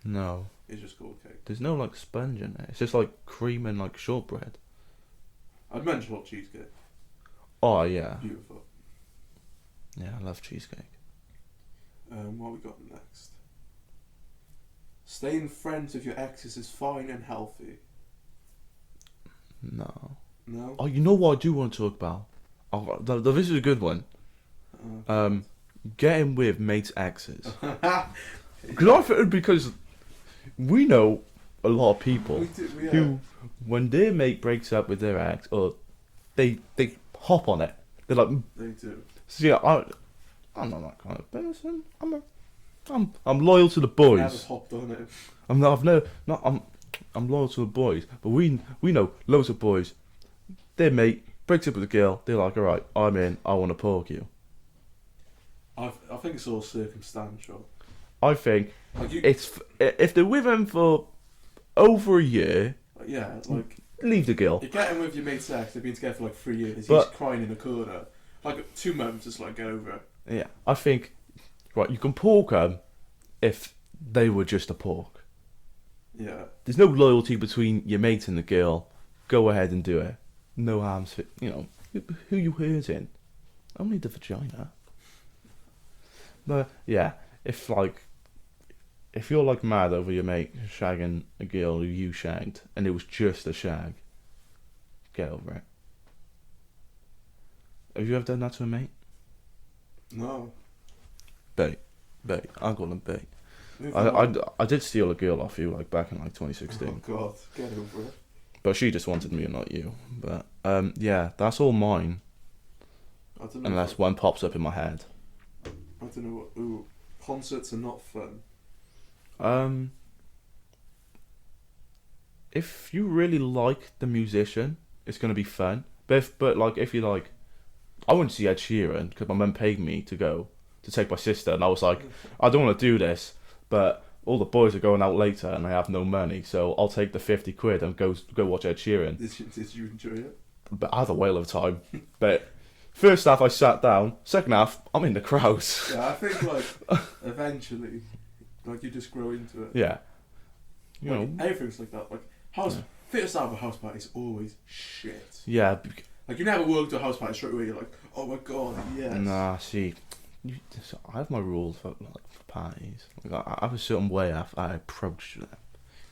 No. It's just called cake. There's no like sponge in it. It's just like cream and like shortbread. I'd mention hot cheesecake. Oh yeah. Beautiful. Yeah, I love cheesecake. What we got next? Staying friends with your exes is fine and healthy. No. No. Oh, you know what I do want to talk about? Oh, this is a good one. Getting with mates' exes. Because we know a lot of people who, when their mate breaks up with their ex, or they hop on it. They're like, They do. so yeah, I'm not that kind of person. I'm loyal to the boys. Never hopped on it. I'm loyal to the boys. But we know loads of boys. Their mate breaks up with a girl. They're like, all right, I'm in. I want to pork you. I think it's all circumstantial. I think Like it's if they're with him for over a year. Yeah, like Leave the girl. you're getting with your mate's ex. They've been together for like 3 years. But- He's crying in a corner. Like 2 months, just like get over it. Yeah, I think right. You can pork them if they were just a pork. Yeah. There's no loyalty between your mate and the girl. Go ahead and do it. No harms. Who you hurting? Only the vagina. But yeah, if you're like mad over your mate shagging a girl who you shagged and it was just a shag, get over it. Have you ever done that to a mate? No. Bait. I call them bait. Move on. I did steal a girl off you like back in like 2016, Oh God, get over it. but she just wanted me and not you. But yeah, that's all mine I don't know. unless one pops up in my head. I don't know what. Ooh, concerts are not fun. If you really like the musician, it's gonna be fun. But if you like, I went to see Ed Sheeran because my mum paid me to go to take my sister, and I was like, I don't want to do this, but all the boys are going out later and I have no money, so I'll take the 50 quid and go watch Ed Sheeran. Did you enjoy it? But I had a whale of a time. But first half I sat down, second half I'm in the crowd. Yeah, I think like eventually, like you just grow into it. Yeah. You Like, know. everything's like that. Like first half of a house party is always shit. Yeah. Like you never walk to a house party straight away. You're like, oh my God, yes. Nah, see, I have my rules for parties. Like, I have a certain way I approach them.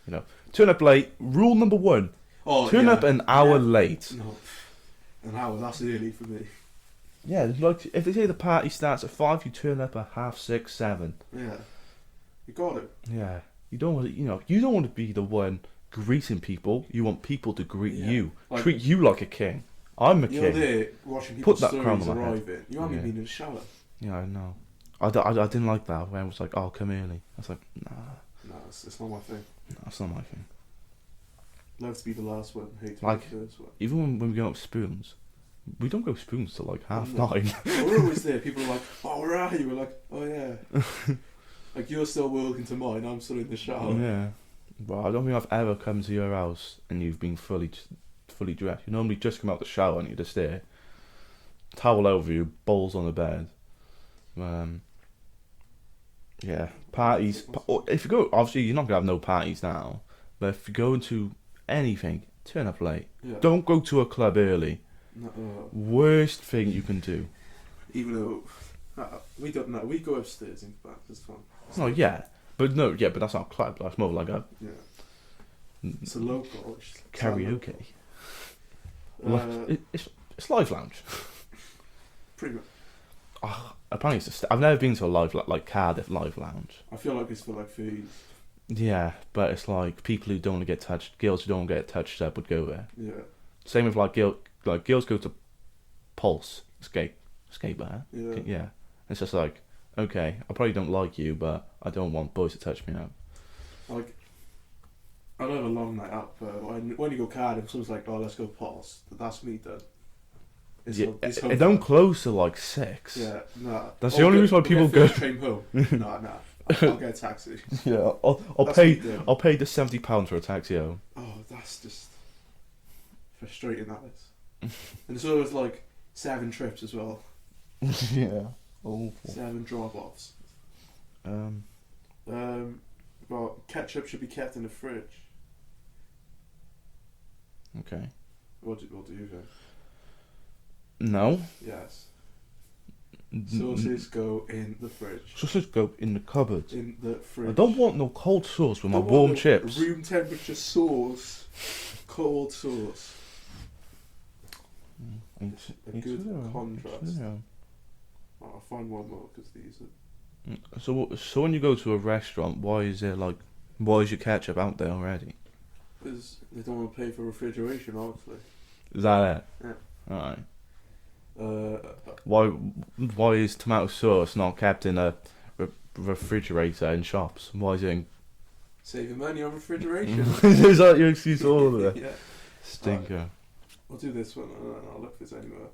You know, turn up late. Rule number 1: Oh, turn yeah. up an hour late. No, an hour. That's early for me. Yeah, like if they say the party starts at 5, you turn up at 6:30, 7. Yeah, you got it. Yeah, you don't want to. You don't want to be the one greeting people. You want people to greet you, Like, treat you like a king. I'm a you're king. there watching people's Put that crown stories on my head. arriving. You haven't been in the shower. Yeah, I know. I didn't like that when it was like, oh, come early. I was like, nah, No, it's not my thing. that's not my thing. Love to be the last one. Hate to Like- be the first one. Even when we go up spoons, we don't go spoons till like 9:30. We're always there. People are like, oh, where are you? We're like, oh yeah. Like you're still walking to mine. I'm still in the shower. Yeah, but I don't think I've ever come to your house and you've been fully dressed. You normally just come out the shower and you're just there, towel over you, bowls on the bed. Yeah, parties. If you go, obviously you're not gonna have no parties now. But if you go into anything, turn up late. Yeah. Don't go to a club early. No, Worst thing you can do. even though we don't know, we go upstairs in fact. It's fun. Oh yeah, but that's not a club. That's more like a Yeah. It's a local karaoke. Uh, It's live lounge. pretty much. Apparently, I've never been to a live like Cardiff live lounge. I feel like it's for like fees. Yeah, but it's like people who don't want to get touched, girls who don't want to get touched up would go there. Yeah. Same with girls go to Pulse skate bar. Yeah. Yeah, it's just like, okay, I probably don't like you, but I don't want boys to touch me up. Like, I love a long night out, but when you go Cardiff, someone's like, oh, let's go Pulse. That's me done. It don't close till like 6. Yeah, nah. That's the only reason why people go. Train home. Nah. I'll get a taxi. Yeah, I'll That's pay. me done. I'll pay the £70 for a taxi home. Oh, that's just frustrating. That is. And it's always like 7 trips as well. Yeah. Awful. 7 drop-offs. Well, ketchup should be kept in the fridge. Okay. What do you think? No. Yes. Sauces go in the fridge. Sauces go in the cupboard. In the fridge. I don't want no cold sauce with my Don't want warm no chips. Room temperature sauce. Cold sauce. It's a good contrast. I'll find one more because these are. So when you go to a restaurant, why is your ketchup out there already? Because they don't want to pay for refrigeration, obviously. Is that it? Yeah. Alright. Uh, Why is tomato sauce not kept in a refrigerator in shops? Why is it in... Saving money on refrigeration. Is that your excuse all of it? Yeah. Stinker. I'll do this one. I'll look this anywhere.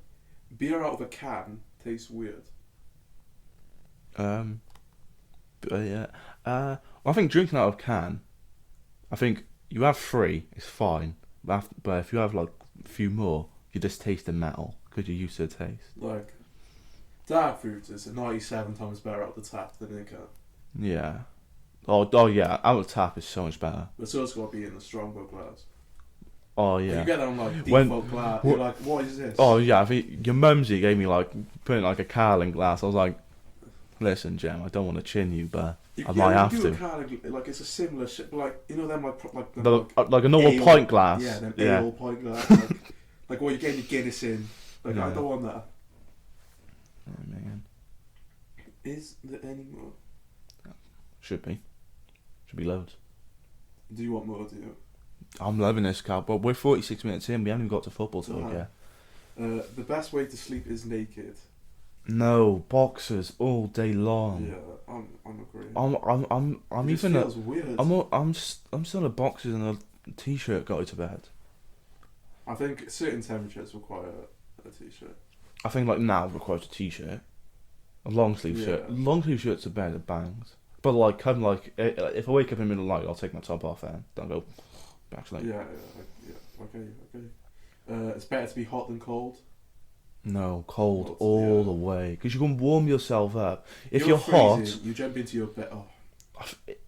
Beer out of a can tastes weird. Yeah. I think drinking out of can, I think you have 3, it's fine. But if you have like a few more, you just taste the metal because you're used to the taste. Like, dark fruit is 97 times better out the tap than in a can. Yeah. Oh yeah, out of tap is so much better. But it's also got to be in a Strongbow glass. Oh If yeah. you get that on like default glass, you're like, what is this? Oh yeah, I think your mumsy gave me like putting like a Carling glass. I was like, listen, Jem, I don't want to chin you, but I might have to. Like it's a similar shit, like you know them like like a normal ale, pint glass. Yeah, them yeah. ale pint glass. Like what you're getting your Guinness in. Like Yeah. I don't want that. Oh, man. Is there any more? Should be loads. Do you want more? Do you? I'm loving this, Cal, but we're 46 minutes in. We haven't even got to football talk yet. The best way to sleep is naked. No, boxers all day long. Yeah, I'm agreeing. I'm it even. feels weird. I'm still a boxers and a t-shirt got to bed. I think certain temperatures require a t-shirt. I think like now requires a t-shirt, a long sleeve shirt. Long sleeve shirts are better, bangs. But like, come like, if I wake up in the middle of the night, I'll take my top off and then I'll go back to sleep. Yeah. Okay. It's better to be hot than cold. No, cold all the way. Because you can warm yourself up. If you're freezing, hot... You jump into your bed... Oh.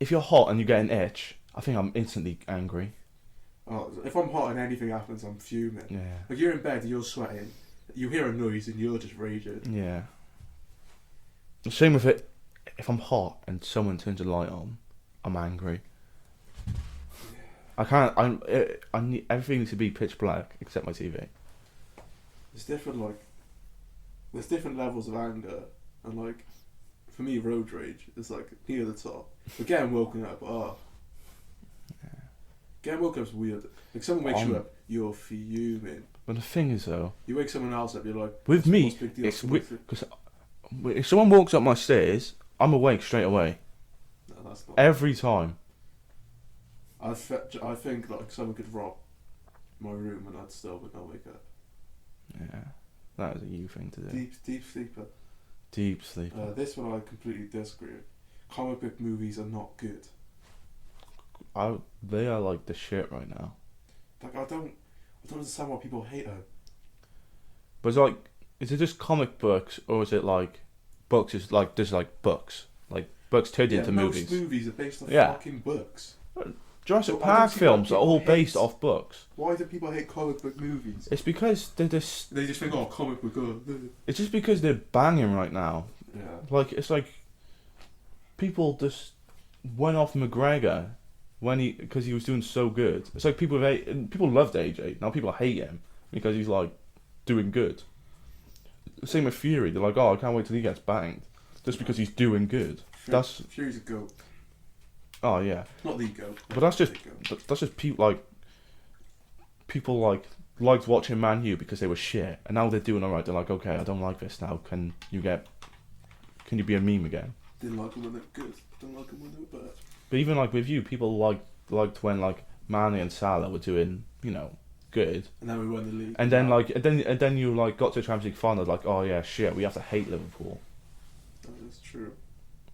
If you're hot and you get an itch, I think I'm instantly angry. Oh, if I'm hot and anything happens, I'm fuming. Yeah. Like you're in bed and you're sweating, you hear a noise and you're just raging. Yeah. The same with it. If I'm hot and someone turns a light on, I'm angry. I can't... I need everything needs to be pitch black except my TV. It's different, like... There's different levels of anger, and like... For me, road rage is like near the top. But getting woken up, Yeah. Getting woken up's weird. Like someone wakes you up, you're fuming. But the thing is though... You wake someone else up, you're like... With me, it's because if someone walks up my stairs, I'm awake straight away. No, that's not... Every time. I think like someone could rob my room and I'd still would not wake up. Yeah, that is a you thing to do. Deep sleeper. Deep sleeper. This one I completely disagree with. Comic book movies are not good. They are like the shit right now. Like I don't understand why people hate them. But it's like, is it just comic books or is it like books? Is like just like books, like books turned into movies. Most movies are based off fucking books. Jurassic Park films are all based off books. Why do people hate comic book movies? It's because they just think, oh, comic book. It's just because they're banging right now. Yeah. Like it's like people just went off McGregor because he was doing so good. It's like people loved AJ. Now people hate him because he's like doing good. Same with Fury. They're like, oh, I can't wait till he gets banged, just because he's doing good. Fury's a goat. Oh yeah. Not the goat. But that's just people liked watching Man U because they were shit, and now they're doing alright. They're like, okay, I don't like this now. Can you be a meme again? Didn't like them when they're good. Didn't like them when they were bad. But even like with you, people liked when like Mane and Salah were doing, good. And then we won the league. And then and then you like got to the Champions League final, like, oh yeah, shit, we have to hate Liverpool. That is true.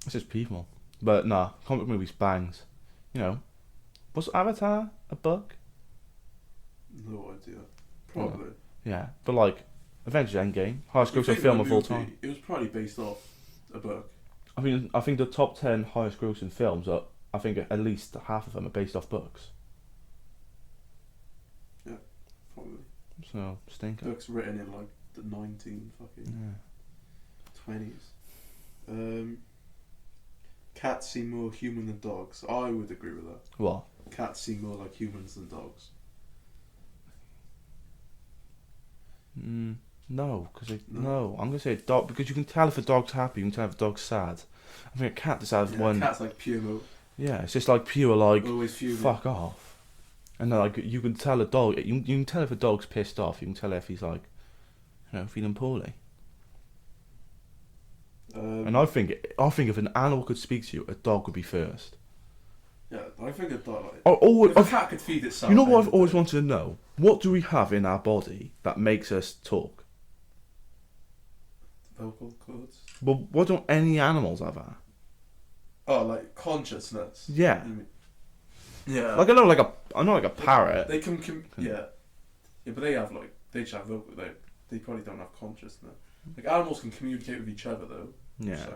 It's just people. But nah, comic movies bangs. Was Avatar a book? No idea. Probably. Yeah, but like Avengers Endgame, highest grossing film of all time. It was probably based off a book. I think the top 10 highest grossing films are, I think at least half of them are based off books. Yeah, probably. So stinker. Books written in like the 20s. Cats seem more human than dogs. I would agree with that. What? Cats seem more like humans than dogs. No, because No? no. I'm gonna say a dog because you can tell if a dog's happy. You can tell if a dog's sad. I think a cat just has Yeah, one. cat's like pure mode. Yeah, it's just like pure like Always fuming. fuck off. And then, like you can tell a dog. You can tell if a dog's pissed off. You can tell if he's like, feeling poorly. And I think if an animal could speak to you, a dog would be first. Yeah, I think a dog. Like, If a cat could feed itself. You know what I've always wanted to know? What do we have in our body that makes us talk? Vocal cords. Well, what don't any animals have that? Oh, like consciousness. Yeah. Yeah. Like I know like a parrot. They can yeah, but they just have vocal. They probably don't have consciousness. Like animals can communicate with each other though. Yeah. So.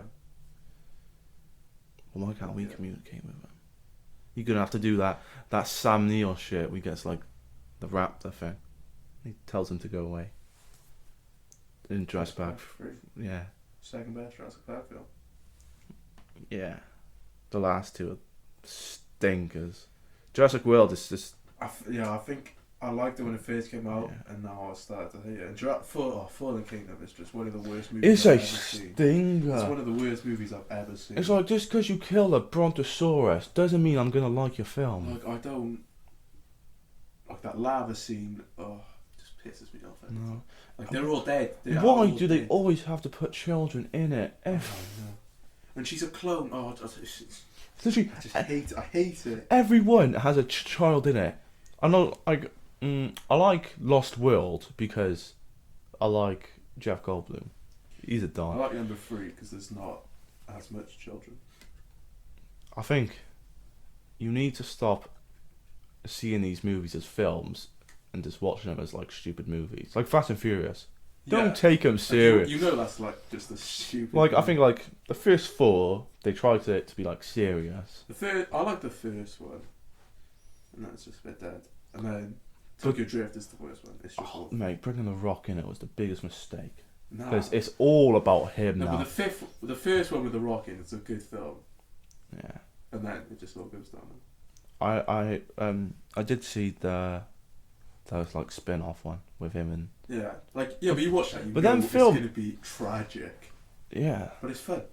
Well, why can't we communicate with them? You're gonna have to do that Sam Neill shit. We gets like the raptor thing. He tells him to go away. In Jurassic Park. Yeah. Second best Jurassic Park film. Yeah. The last two are stinkers. Jurassic World is just. I think I liked it when it first came out, and now I started to hate it. And Fallen Kingdom is just one of the worst movies I've ever seen. Stinger. It's one of the worst movies I've ever seen. It's like, just because you kill a brontosaurus doesn't mean I'm gonna like your film. Like, I don't like that lava scene. Oh, it just pisses me off. No. Like they're all dead. Why do they always have to put children in it? Oh, no. And she's a clone. Oh, Literally, I hate it. Everyone has a child in it. I know, like, I like Lost World because I like Jeff Goldblum. He's a I don. like number 3 because there's not as much children. I think you need to stop seeing these movies as films and just watching them as like stupid movies, like Fast and Furious. Don't take them serious. You know that's like just a stupid. Like movie. I think like the first 4, they tried to be like serious. I like the first one, and that's just a bit dead. And then Tokyo Drift is the worst one. It's just mate, bringing The Rock in it was the biggest mistake. Nah. Because it's all about him now. But the first one with The Rock in, it's a good film. Yeah. And then it just all goes down. I did see that was like spin-off one with him and but you watch that. But then film it's gonna be tragic. Yeah. But it's fun.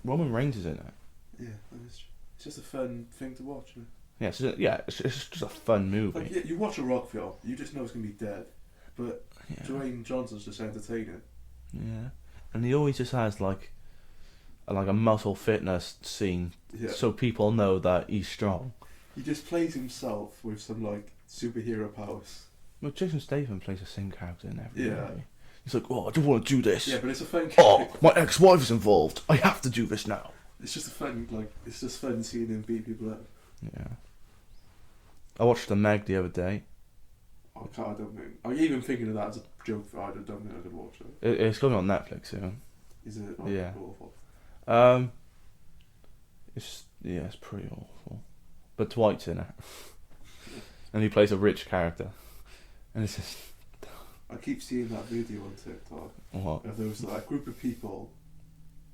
Roman Reigns is in it. Yeah, it's just a fun thing to watch. Isn't it? It's just a fun movie. Like, you watch a Rock film, you just know it's gonna be dead, but Dwayne Johnson's just entertaining. Yeah, and he always just has like a muscle fitness scene, so people know that he's strong. He just plays himself with some like superhero powers. Well, Jason Statham plays the same character in every movie. He's like, I don't want to do this. Yeah, but it's a fun. My ex-wife is involved. I have to do this now. It's just it's just fun seeing him beat people up. Yeah. I watched The Meg the other day. I don't think. I'm even thinking of that as a joke. I don't think I could watch it. It's going on Netflix soon. Is it? Awful? It's pretty awful. But Dwight's in it, and he plays a rich character, and it's just. I keep seeing that video on TikTok. What? Of those like group of people.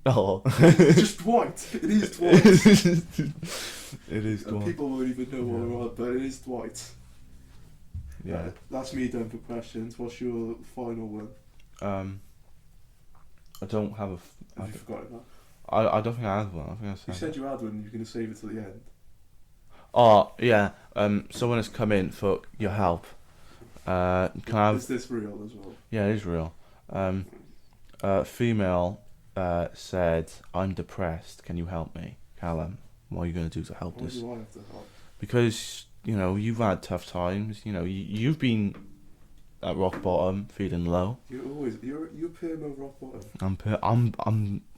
Oh. It's just Dwight. It is Dwight. It is Dwight. People won't even know what we're on, but it is Dwight. Yeah. That's me done for questions. What's your final one? I don't have a. Have you forgotten that? I don't think I had one. I think I said. You said you had one. You're going to save it till the end. Oh yeah. Someone has come in for your help. Can I have? Is this real as well? Yeah, it is real. Female said, "I'm depressed. Can you help me, Callum? What are you going to do to help this?" Why do I have to help? Because you've had tough times. You've been at rock bottom, feeling low. You're Permo rock bottom.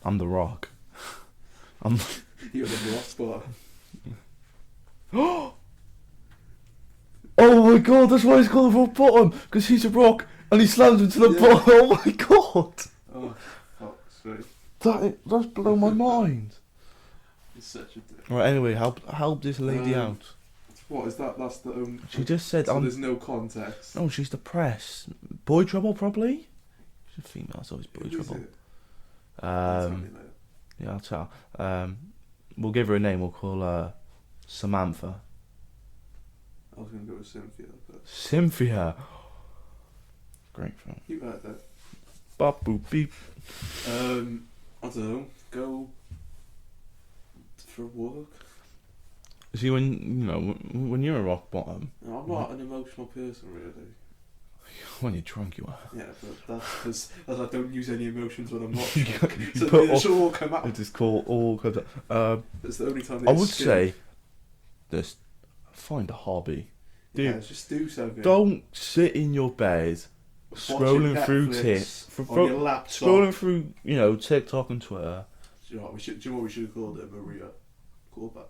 I'm the Rock. You're the rock bottom. Oh my god, that's why he's called rock bottom, because he's a rock and he slams into the bottom. Oh my god. Oh, fuck's sake. That's blown my mind. It's such a dick. Right, anyway, help this lady out. What is that? That's the She just said, so there's no context. Oh, she's depressed. Boy trouble, probably? She's a female, it's always boy trouble. It? Yeah, I'll tell. We'll give her a name, we'll call her Samantha. I was going to go with Cynthia. But... Cynthia! Great film. You heard that. Bop boop beep. I don't know. Go for a walk. See, when you're a rock bottom, No, I'm not an emotional person, really. when you're drunk, you are. Yeah, but that's because I don't use any emotions when I'm not You drunk. you So put they should all come out. It is called all. That's the only time I they would skin. say this: find a hobby. Yeah, Dude, just do something. don't sit in your bed scrolling through on your laptop. scrolling through TikTok and Twitter. Do you know what we should have called it? Maria. Callback.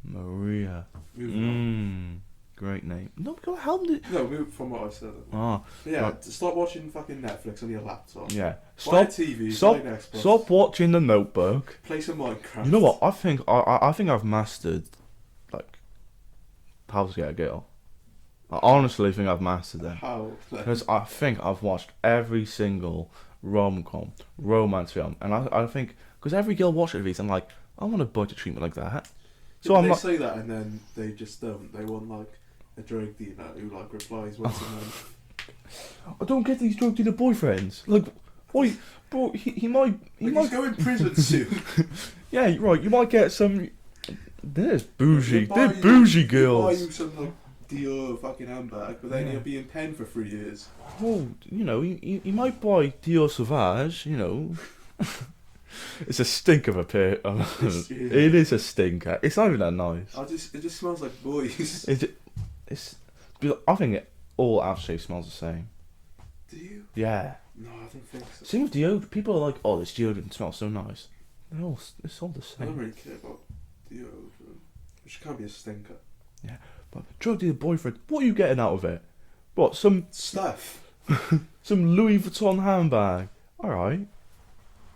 Maria. Moving on. Great name. No, we got help it. No, move from what I said. Ah, But yeah, right. stop watching fucking Netflix on your laptop. Yeah. Buy a Stop. TV. Stop. Buy an Xbox. Stop watching The Notebook. Play some Minecraft. You know what? I think I've mastered like how to get a girl. I honestly think I've mastered that. How? Because I think I've watched every single rom-com, romance film, and I think because every girl watches these, I'm like, I want a budget treatment like that. So they say that and then they just don't. They want like a drug dealer who like replies once a month. I don't get these drug dealer boyfriends. Like, what? Bro, he might. He's going to prison soon. Yeah, right. You might get some. There's bougie. They'll They're buy bougie you- they'll buy girls. you some like Dior fucking handbag, but then Yeah. you'll be in pen for 3 years. Well, you might buy Dior Sauvage. It's a stink of a pair. It is a stinker. It's not even that nice. It just smells like boys. I think it all aftershave smells the same. Do you? Yeah. No, I don't think so. Same with deodorant. People are like, oh, this deodorant smells so nice. It's all the I don't same. really care about deodorant, which can't be a stinker. But drug dealer boyfriend, what are you getting out of it? What, some Stuff. Louis Vuitton handbag? Alright.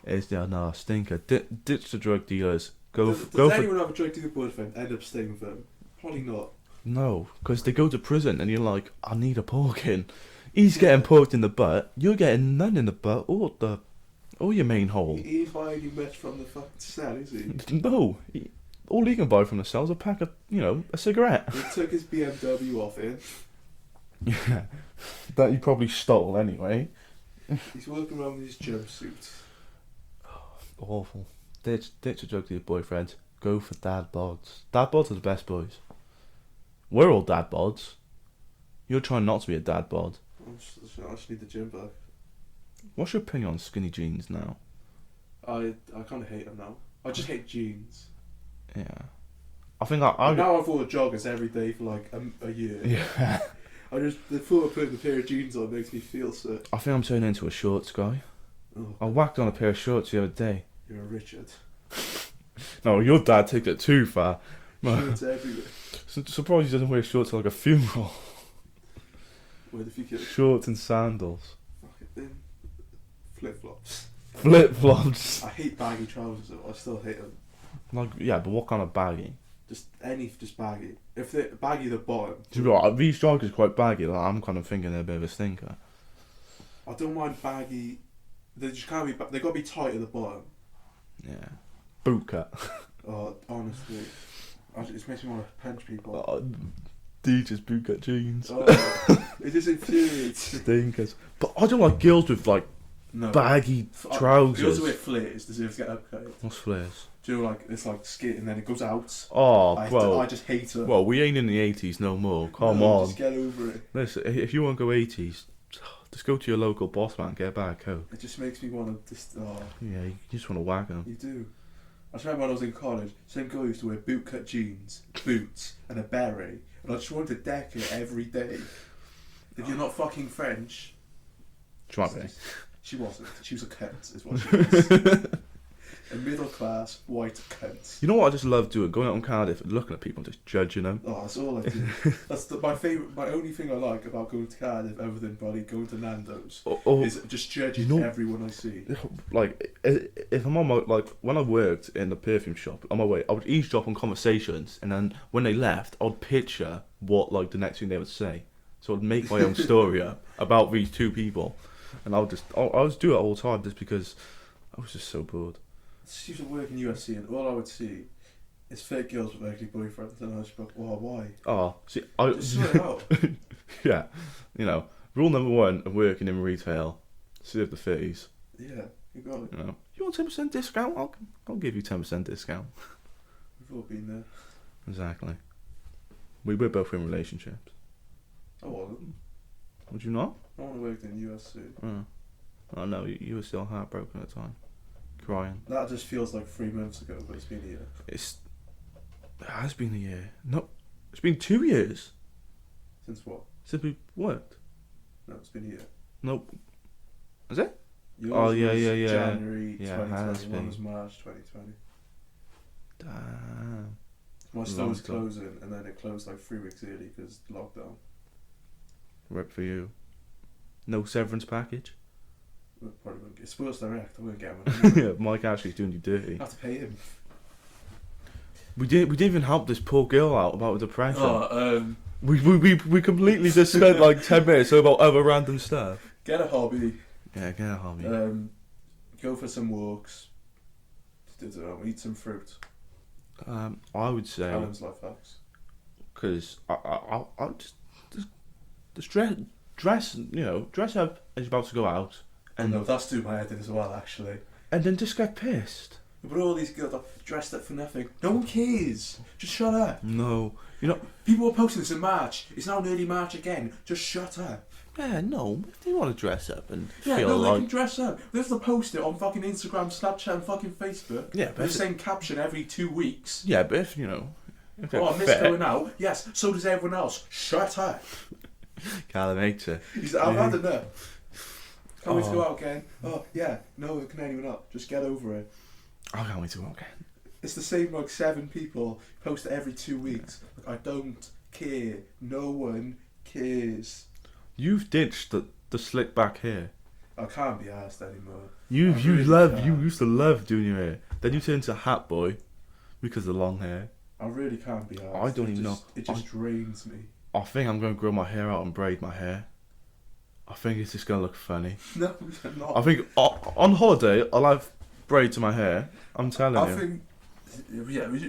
It's no stinker. Ditch the drug dealers. Does anyone have a drug dealer boyfriend end up staying with them? Probably not. No, because they go to prison and you're like, I need a porking. He's getting poked in the butt. You're getting none in the butt or your main hole. He ain't buying you much from the fucking cell, is he? No, all he can buy from the cell is a pack of, a cigarette. He took his BMW off him. Yeah, that you probably stole anyway. He's walking around with his jumpsuit. Awful. Ditch a drug dealer boyfriend. Go for dad bods. Dad bods are the best boys. We're all dad bods. You're trying not to be a dad bod. I just need the gym back. What's your opinion on skinny jeans now? I kind of hate them now. I just hate jeans. Yeah. I think I now I've worn joggers every day for like a year. Yeah. The thought of putting a pair of jeans on makes me feel sick. I think I'm turning into a shorts guy. Oh, I whacked on a pair of shorts the other day. you're a Richard. No, your dad took it too far. Shirts everywhere. Surprised he doesn't wear shorts to like a funeral. Where the fuck Shorts and sandals. fucking then flip flops. Flip flops. I hate baggy trousers though. I still hate them. Like, yeah, but what kind of baggy? Just baggy. If they're baggy, the bottom. To be honest, these joggers are quite baggy. Like, I'm kind of thinking they're a bit of a stinker. I don't mind baggy. They just can't be. They got to be tight at the bottom. Yeah. Boot cut. Honestly, it just makes me want to punch people. DJ's boot cut jeans. It just infuriates me. Stinkers. But I don't like girls with like No. baggy Girls trousers. who wear flares deserve to get upcut. What's flares? Do you know, like it's like skit and then it goes out. Oh, I just hate it. Well, we ain't in the 80s no more. Come No, on. just get over it. Listen, if you want to go 80s, just go to your local boss man, get a bag of coke. It just makes me want to just. Yeah, you just want to whack them. You do. I just remember when I was in college, same girl used to wear bootcut jeans, boots, and a beret, and I just wanted to deck her every day. If you're not fucking French, She might be. she wasn't. She was a cunt, is what she was. A middle class white cunt. You know what I just love doing? Going out in Cardiff and looking at people and just judging them. Oh, that's all I do. That's my only thing I like about going to Cardiff, other than probably going to Nando's, is just judging everyone I see. Like, if I'm on my, like, when I worked in the perfume shop, on my way, I would eavesdrop on conversations, and then when they left, I'd picture what, like, the next thing they would say. So I'd make my own story up about these two people, and I would do it all the time just because I was just so bored. I used to work in UFC, and all I would see is fake girls with ugly boyfriends, and I was like, well, why? Oh, see, Just sort it out. yeah, Rule number 1 of working in retail: serve the fees. Yeah, you got it. You know, you want 10% discount? I'll give you 10% discount. We've all been there. Exactly. We were both in relationships. I wasn't. Would you not? I want to work in USC. Oh no, you were still heartbroken at the time, crying. That just feels like 3 months ago, but it's been a year. It has been a year. No, it's been 2 years Since what? since we worked. No, it's been a year. Nope. Is it? Yours Oh, yeah, was yeah, yeah. January Yeah, it has 2020. Mine been. was March 2020. Damn. My store Long was time. closing, and then it closed like 3 weeks early because lockdown. Work for you. No severance package. We probably won't get Sports Direct. I won't get one. Yeah, Mike Ashley's doing you dirty. I have to pay him. We didn't even help this poor girl out about the depression. Oh, We completely just spent like 10 minutes about other random stuff. get a hobby. Yeah, get a hobby. Go for some walks. Eat some fruit. I would say Callum's life hacks. because I just dress up as you're about to go out, and No, that's doing my head in as well, actually. and then just get pissed. But all these girls are dressed up for nothing. No one cares. Just shut up. No, you know. People are posting this in March. It's now nearly March again. Just shut up. Yeah, no. If they want to dress up and Yeah, feel no, they like can dress up. They have to post it on fucking Instagram, Snapchat, and fucking Facebook. yeah, With but the same caption every 2 weeks. yeah, but if you know, if they're Oh, I miss fit, going out. Yes, so does everyone else. Shut up. Callum hates it. I've had enough. Can't wait to Oh. go out again. Oh, yeah. No, can anyone not? Just get over it. I can't wait to walk in. It's the same like 7 people post it every 2 weeks. Like, I don't care. No one cares. You've ditched the slick back hair. I can't be asked anymore. You I really you can't. used to love doing your hair. Then you turned to hat boy because of the long hair. I really can't be asked. I don't even know. It just drains me. I think I'm going to grow my hair out and braid my hair. I think it's just going to look funny. No, you're not. I think on holiday I'll have braids in my hair. I'm telling I you. think.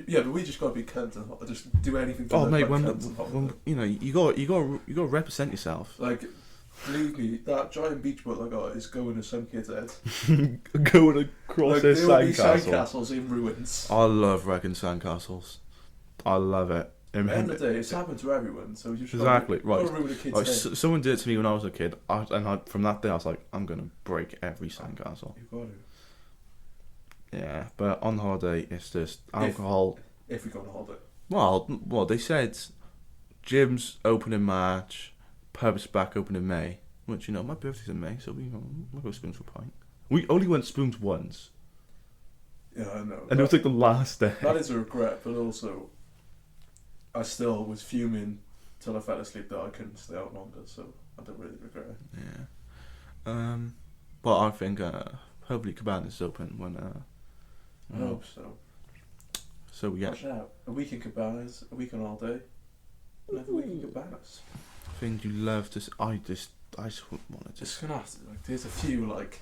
Yeah, but we just gotta be cunts and just do anything to Oh look mate, like cunts and when holiday. you know you got to represent yourself. Like, believe me, that giant beach boat I got is going to some kid's head. Going across Like, this there will be sandcastle. sandcastles in ruins. I love wrecking sandcastles. I love it. At the end of the day, it's happened to everyone, so you just Exactly, right. gotta ruin a kid's Like, head. someone did it to me when I was a kid, from that day I was like, I'm gonna break every sandcastle. You've got to. Yeah, but on holiday it's just alcohol. If we go on holiday. Well, they said gyms open in March, pubs back open in May. Which my birthday's in May, so we'll go spoons for a pint. We only went spoons once, Yeah, I know. and it was like the last day. That is a regret, but also, I still was fuming till I fell asleep that I couldn't stay out longer, so I don't really regret it. Yeah. But I think hopefully Cabana's open when I hope so. So we get. Watch out. A week in Cabanas, a week on all day, another week in Cabanas. I think you love to. I just want to Just just. gonna have to, like, there's a few, like,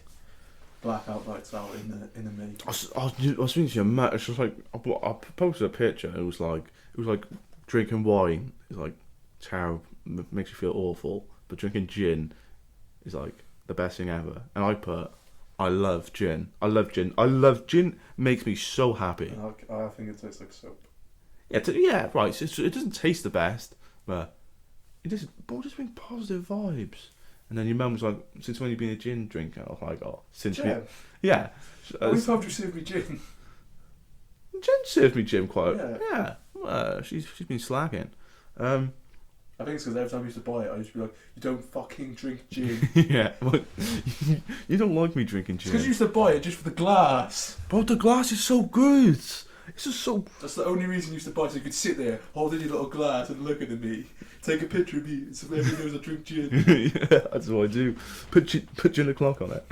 blackout nights out in the May. I was thinking to your mate. It's just like I posted a picture. It was like drinking wine is like terrible, makes you feel awful. But drinking gin is like the best thing ever. And I put, I love gin. I love gin. Gin makes me so happy. And I think it tastes like soap. Yeah, right. It doesn't taste the best, but it just brings positive vibes. And then your mum was like, "Since when have you been a gin drinker?" I was like, "Oh, since Gin? yeah." We've had you serve me gin. Jen served me gin quite. Yeah. Yeah. She's been slacking. I think it's because every time I used to buy it, I used to be like, "You don't fucking drink gin." Yeah. Well, you don't like me drinking It's because gin. you used to buy it just for the glass. But the glass is so good. It's just so. That's the only reason you used to buy it, so you could sit there holding your little glass and looking at me, take a picture of me, so everyone knows I drink gin. Yeah, that's what I do. Put gin o'clock on it.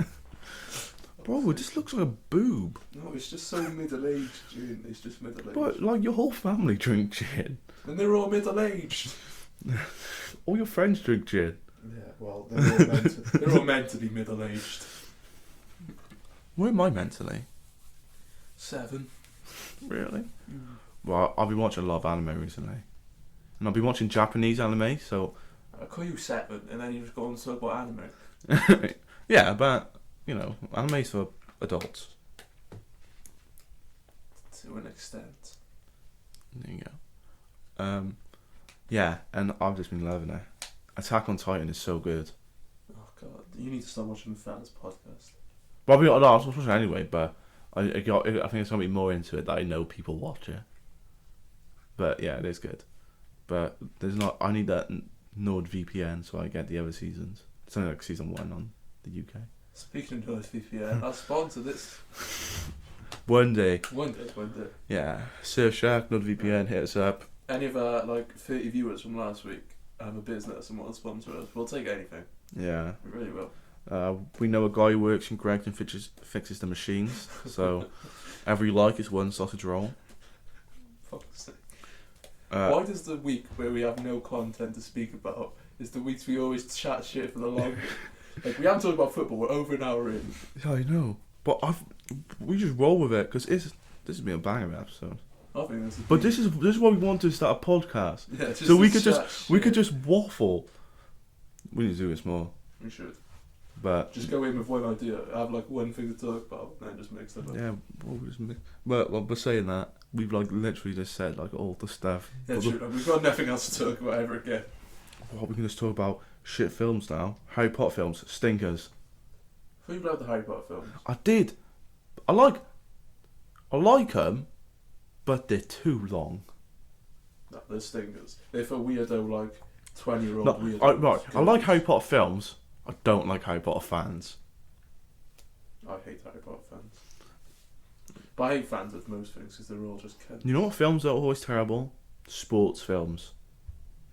Bro, it just looks like a boob. No, it's just so middle-aged gin. It's just middle-aged. But like your whole family drink gin. And they're all middle-aged. All your friends drink gin. Yeah, well, they're all meant to be middle-aged. Where am I mentally? 7. Really? Well, I've been watching a lot of anime recently. And I've been watching Japanese anime, so I call you 7, and then you just go on to talk about anime. Yeah, but anime's for adults. To an extent. There you go. Yeah, and I've just been loving it. Attack on Titan is so good. Oh god, you need to start watching the Fellas podcast. Well, I was watching it anyway, but I think it's gonna be more into it that I know people watch it. But yeah, it is good. But there's not. I need that NordVPN so I get the other seasons. It's only like season 1 on the UK. Speaking of NordVPN, I'll sponsor this. One day. One day. Yeah, Surfshark, NordVPN, hit us up. Any of our 30 viewers from last week have a business and want to sponsor us, we'll take anything. Yeah. We really will. We know a guy who works in Greggs and fixes the machines, so every like is one sausage roll. Fuck's sake. Why does the week where we have no content to speak about is the weeks we always chat shit for the longest? We haven't talked about football, we're over an hour in. Yeah, I know. But we just roll with it, because this has been a banger episode. I think this is. But this is why we want to start a podcast. Yeah, just so we could just waffle. We need to do this more. We should. But just go in with one idea, have one thing to talk about, and then just mix them up. Yeah, but saying that, we've literally just said all the stuff. Yeah, true. We've got nothing else to talk about ever again. What, we can just talk about shit films now. Harry Potter films, stinkers. I thought you loved the Harry Potter films. I did. I like them, but they're too long. No, they're stinkers. They're for weirdo 20-year-old weirdos. Right, I like Harry Potter films. I don't like Harry Potter fans. I hate Harry Potter fans. But I hate fans of most things because they're all just kids. You know what films are always terrible? Sports films.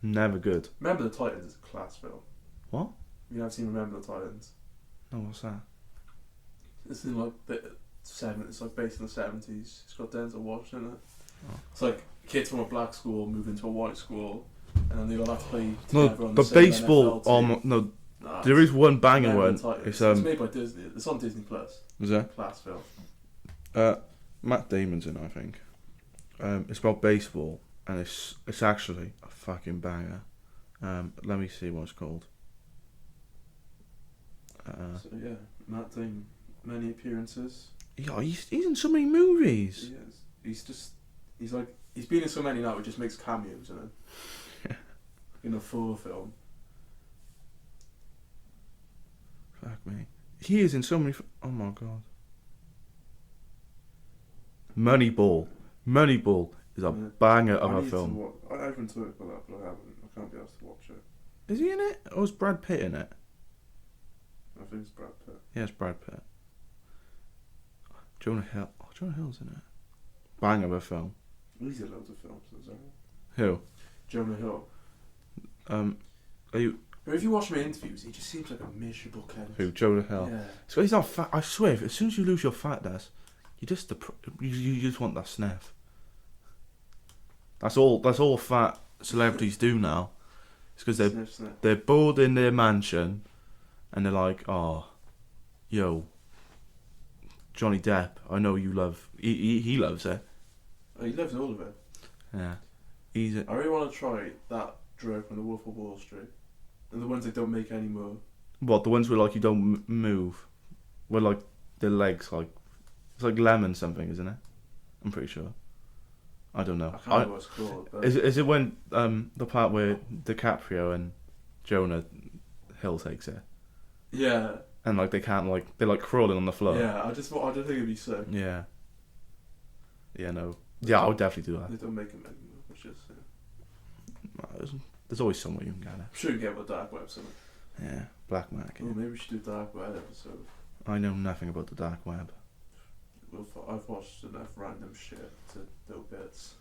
Never good. Remember the Titans is a class film. What? You haven't seen Remember the Titans? No, what's that? It's in the 70s. It's based in the 70s. It's got Denzel Washington in it. Oh. It's kids from a black school move into a white school, and then they all have to play No, together on the same baseball. NFL team. No, Nah, there is one banger Remember one. the Titans. It's It's made by Disney. It's on Disney Plus. Is that? Class film. Matt Damon's in it, I think. It's about baseball, and it's actually a fucking banger. Let me see what it's called. So yeah, Matt Damon, many appearances. Yeah, he's in so many movies. He is. He's been in so many now. It just makes cameos in it. In a full film. Fuck me. He is in so many. Oh my god. Moneyball. Moneyball is a banger of a film. I haven't talked about that, but I haven't. I can't be asked to watch it. Is he in it? Or is Brad Pitt in it? I think it's Brad Pitt. Yeah, it's Brad Pitt. Jonah Hill. Oh, Jonah Hill's in it. Banger of a film. He's in loads of films, isn't he? Who? Jonah Hill. Are you? But if you watch my interviews, he just seems like a miserable kid. Who? Jonah Hill. Yeah. So he's not fat. I swear, as soon as you lose your fatness, you just want that sniff. That's all fat celebrities do now. It's because they're bored in their mansion, and they're like, oh, yo, Johnny Depp, I know you love. He loves it. Oh, he loves all of it. Yeah. I really want to try that drug from the Wolf of Wall Street, and the ones they don't make anymore. What, the ones where you don't move, where the legs it's like lemon something, isn't it? I'm pretty sure. I don't know. I can't remember what it's called. But Is it when the part where DiCaprio and Jonah Hill takes it? Yeah. And they can't they're crawling on the floor. Yeah, I just think it'd be sick. Yeah. Yeah, no. Yeah, I would definitely do that. They don't make them anymore, which is. There's always somewhere you can get it. I'm sure you can get with dark web something. Yeah, black market. Oh, maybe we should do dark web episode. I know nothing about the dark web. I've watched enough random shit to know bits.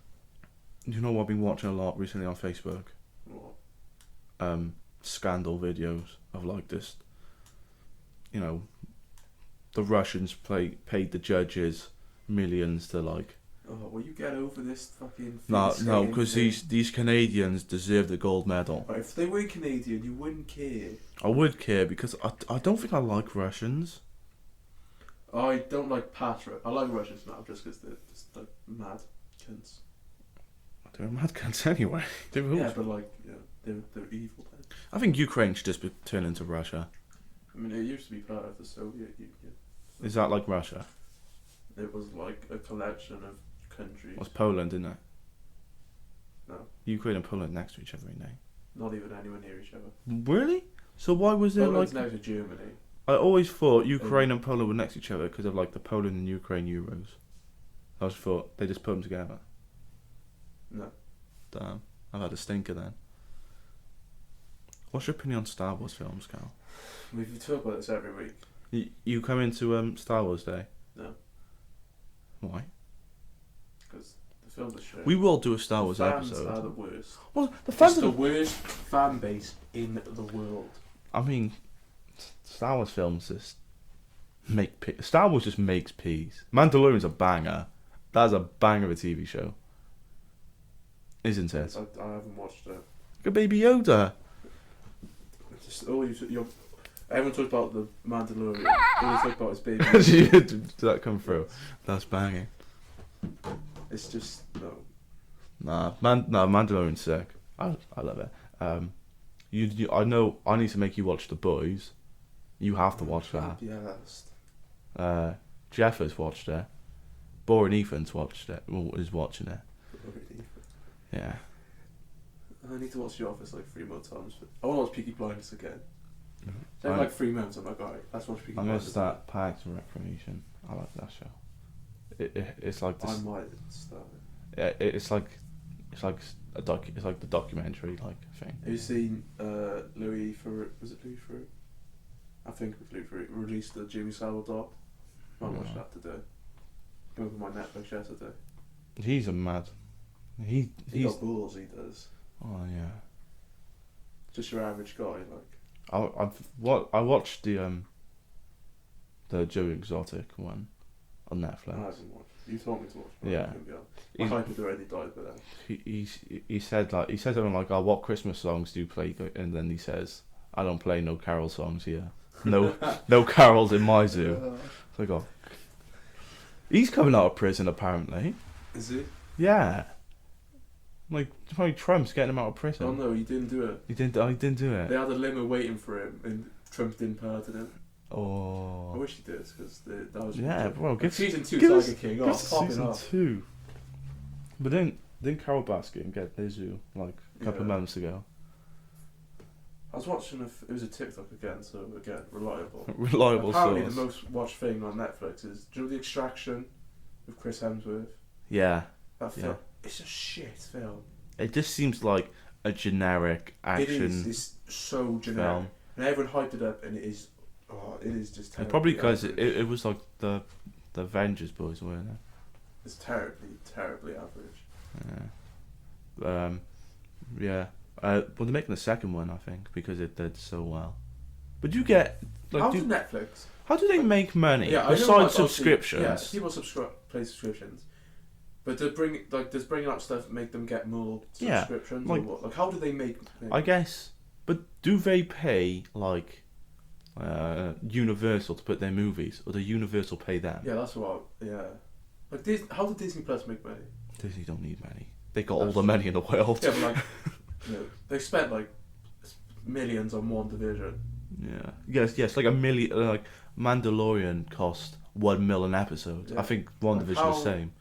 You know what I've been watching a lot recently on Facebook? What? Scandal videos of this. The Russians paid the judges millions to Oh, will you get over this fucking thing? No, because these Canadians deserve the gold medal. Right, if they were Canadian, you wouldn't care. I would care because I don't think I like Russians. I don't like Patra. I like Russians now just because they're just mad cunts. They're mad cunts anyway. Yeah, but They're evil then. I think Ukraine should just be turned into Russia. I mean, it used to be part of the Soviet Union. So Is that like Russia? it was like a collection of countries. It was Poland, isn't it? No, Ukraine and Poland next to each other, ain't they? not even anywhere near each other. Really? So why was there Poland's like... now to Germany. I always thought Ukraine and Poland were next to each other because of like the Poland and Ukraine Euros. I just thought they just put them together. No. Damn, I've had a stinker then. What's your opinion on Star Wars films, Cal? We talk about this every week. You come into Star Wars Day? No. Why? Because the films are shit. We will do a Star Wars fans episode. are the worst. Well, the fans It's are the worst fan base in the world. I mean, Star Wars films just make Star Wars just makes peace. Mandalorian's a banger. That's a banger of a TV show, isn't it? I haven't watched it. Good Baby Yoda. Just everyone talks about the Mandalorian. All they talk about is baby. Did that come through? That's banging. It's just no. Nah, Mandalorian's sick. I love it. I know I need to make you watch The Boys. You have to watch that. Yes. Jeff has watched it. Boring Ethan's watched it. Well, is watching it. Yeah. I need to watch The Office like 3 more times. I want to watch Peaky Blinders again. Mm-hmm. Every like 3 months, I'm like, alright, let's watch Peaky I'm gonna Blinders. start Parks and Recreation. I like that show. It's like this. I might start it. Yeah, it's like it's like the documentary like thing. Have you seen Louis Theroux? Was it Louis Theroux? I think it was Louis Theroux. Released the Jimmy Savile doc. I watched that today. Came up on my Netflix yesterday. He's a mad. He's He's got balls. He does. oh yeah. Just your average guy, like. I watched the Joe Exotic one on Netflix. I haven't watched. You told me to watch. But Yeah. My hype had already died by then. He said something like, "Oh, what Christmas songs do you play?" And then he says, "I don't play no carol songs here. No carols in my zoo." So I go, he's coming out of prison apparently. Is he? Yeah. Like probably Trump's getting him out of prison. Oh no, he didn't do it. He didn't do it. They had a limo waiting for him, and Trump didn't pardon him. Oh. I wish he did, because that was Bro. like season 2 give Tiger us, King. give Oh, us popping season off. 2. But then Carol Baskin get their zoo like a couple of Yeah. months ago. I was watching it was a TikTok again, so again reliable. Reliable Apparently, source. the most watched thing on Netflix is do you know The Extraction with Chris Hemsworth? Yeah. That film. Yeah. It's a shit film. It just seems like a generic action. It is. It's so generic, film. and everyone hyped it up, and it is. Oh, it is just terrible. Probably because it was like the Avengers boys, weren't it? It's terribly average. Yeah. Yeah. Well, they're making a second one, I think, because it did so well. But you get like, How did Netflix? how do they make money Yeah, I know besides obviously- subscriptions? Yeah, people play subscriptions, but does bringing up stuff make them get more Yeah, subscriptions like- or what? Like, how do they make? I guess. But do they pay like Universal to put their movies, or do Universal pay them? Yeah, that's what. Yeah, like how did Disney Plus make money? Disney don't need money. They got all That's the money in the world. Yeah, but like, they spent like millions on one division. Yeah. Yes. Like a million. Like Mandalorian cost $1 million an episode. Yeah. I think one Like division the same.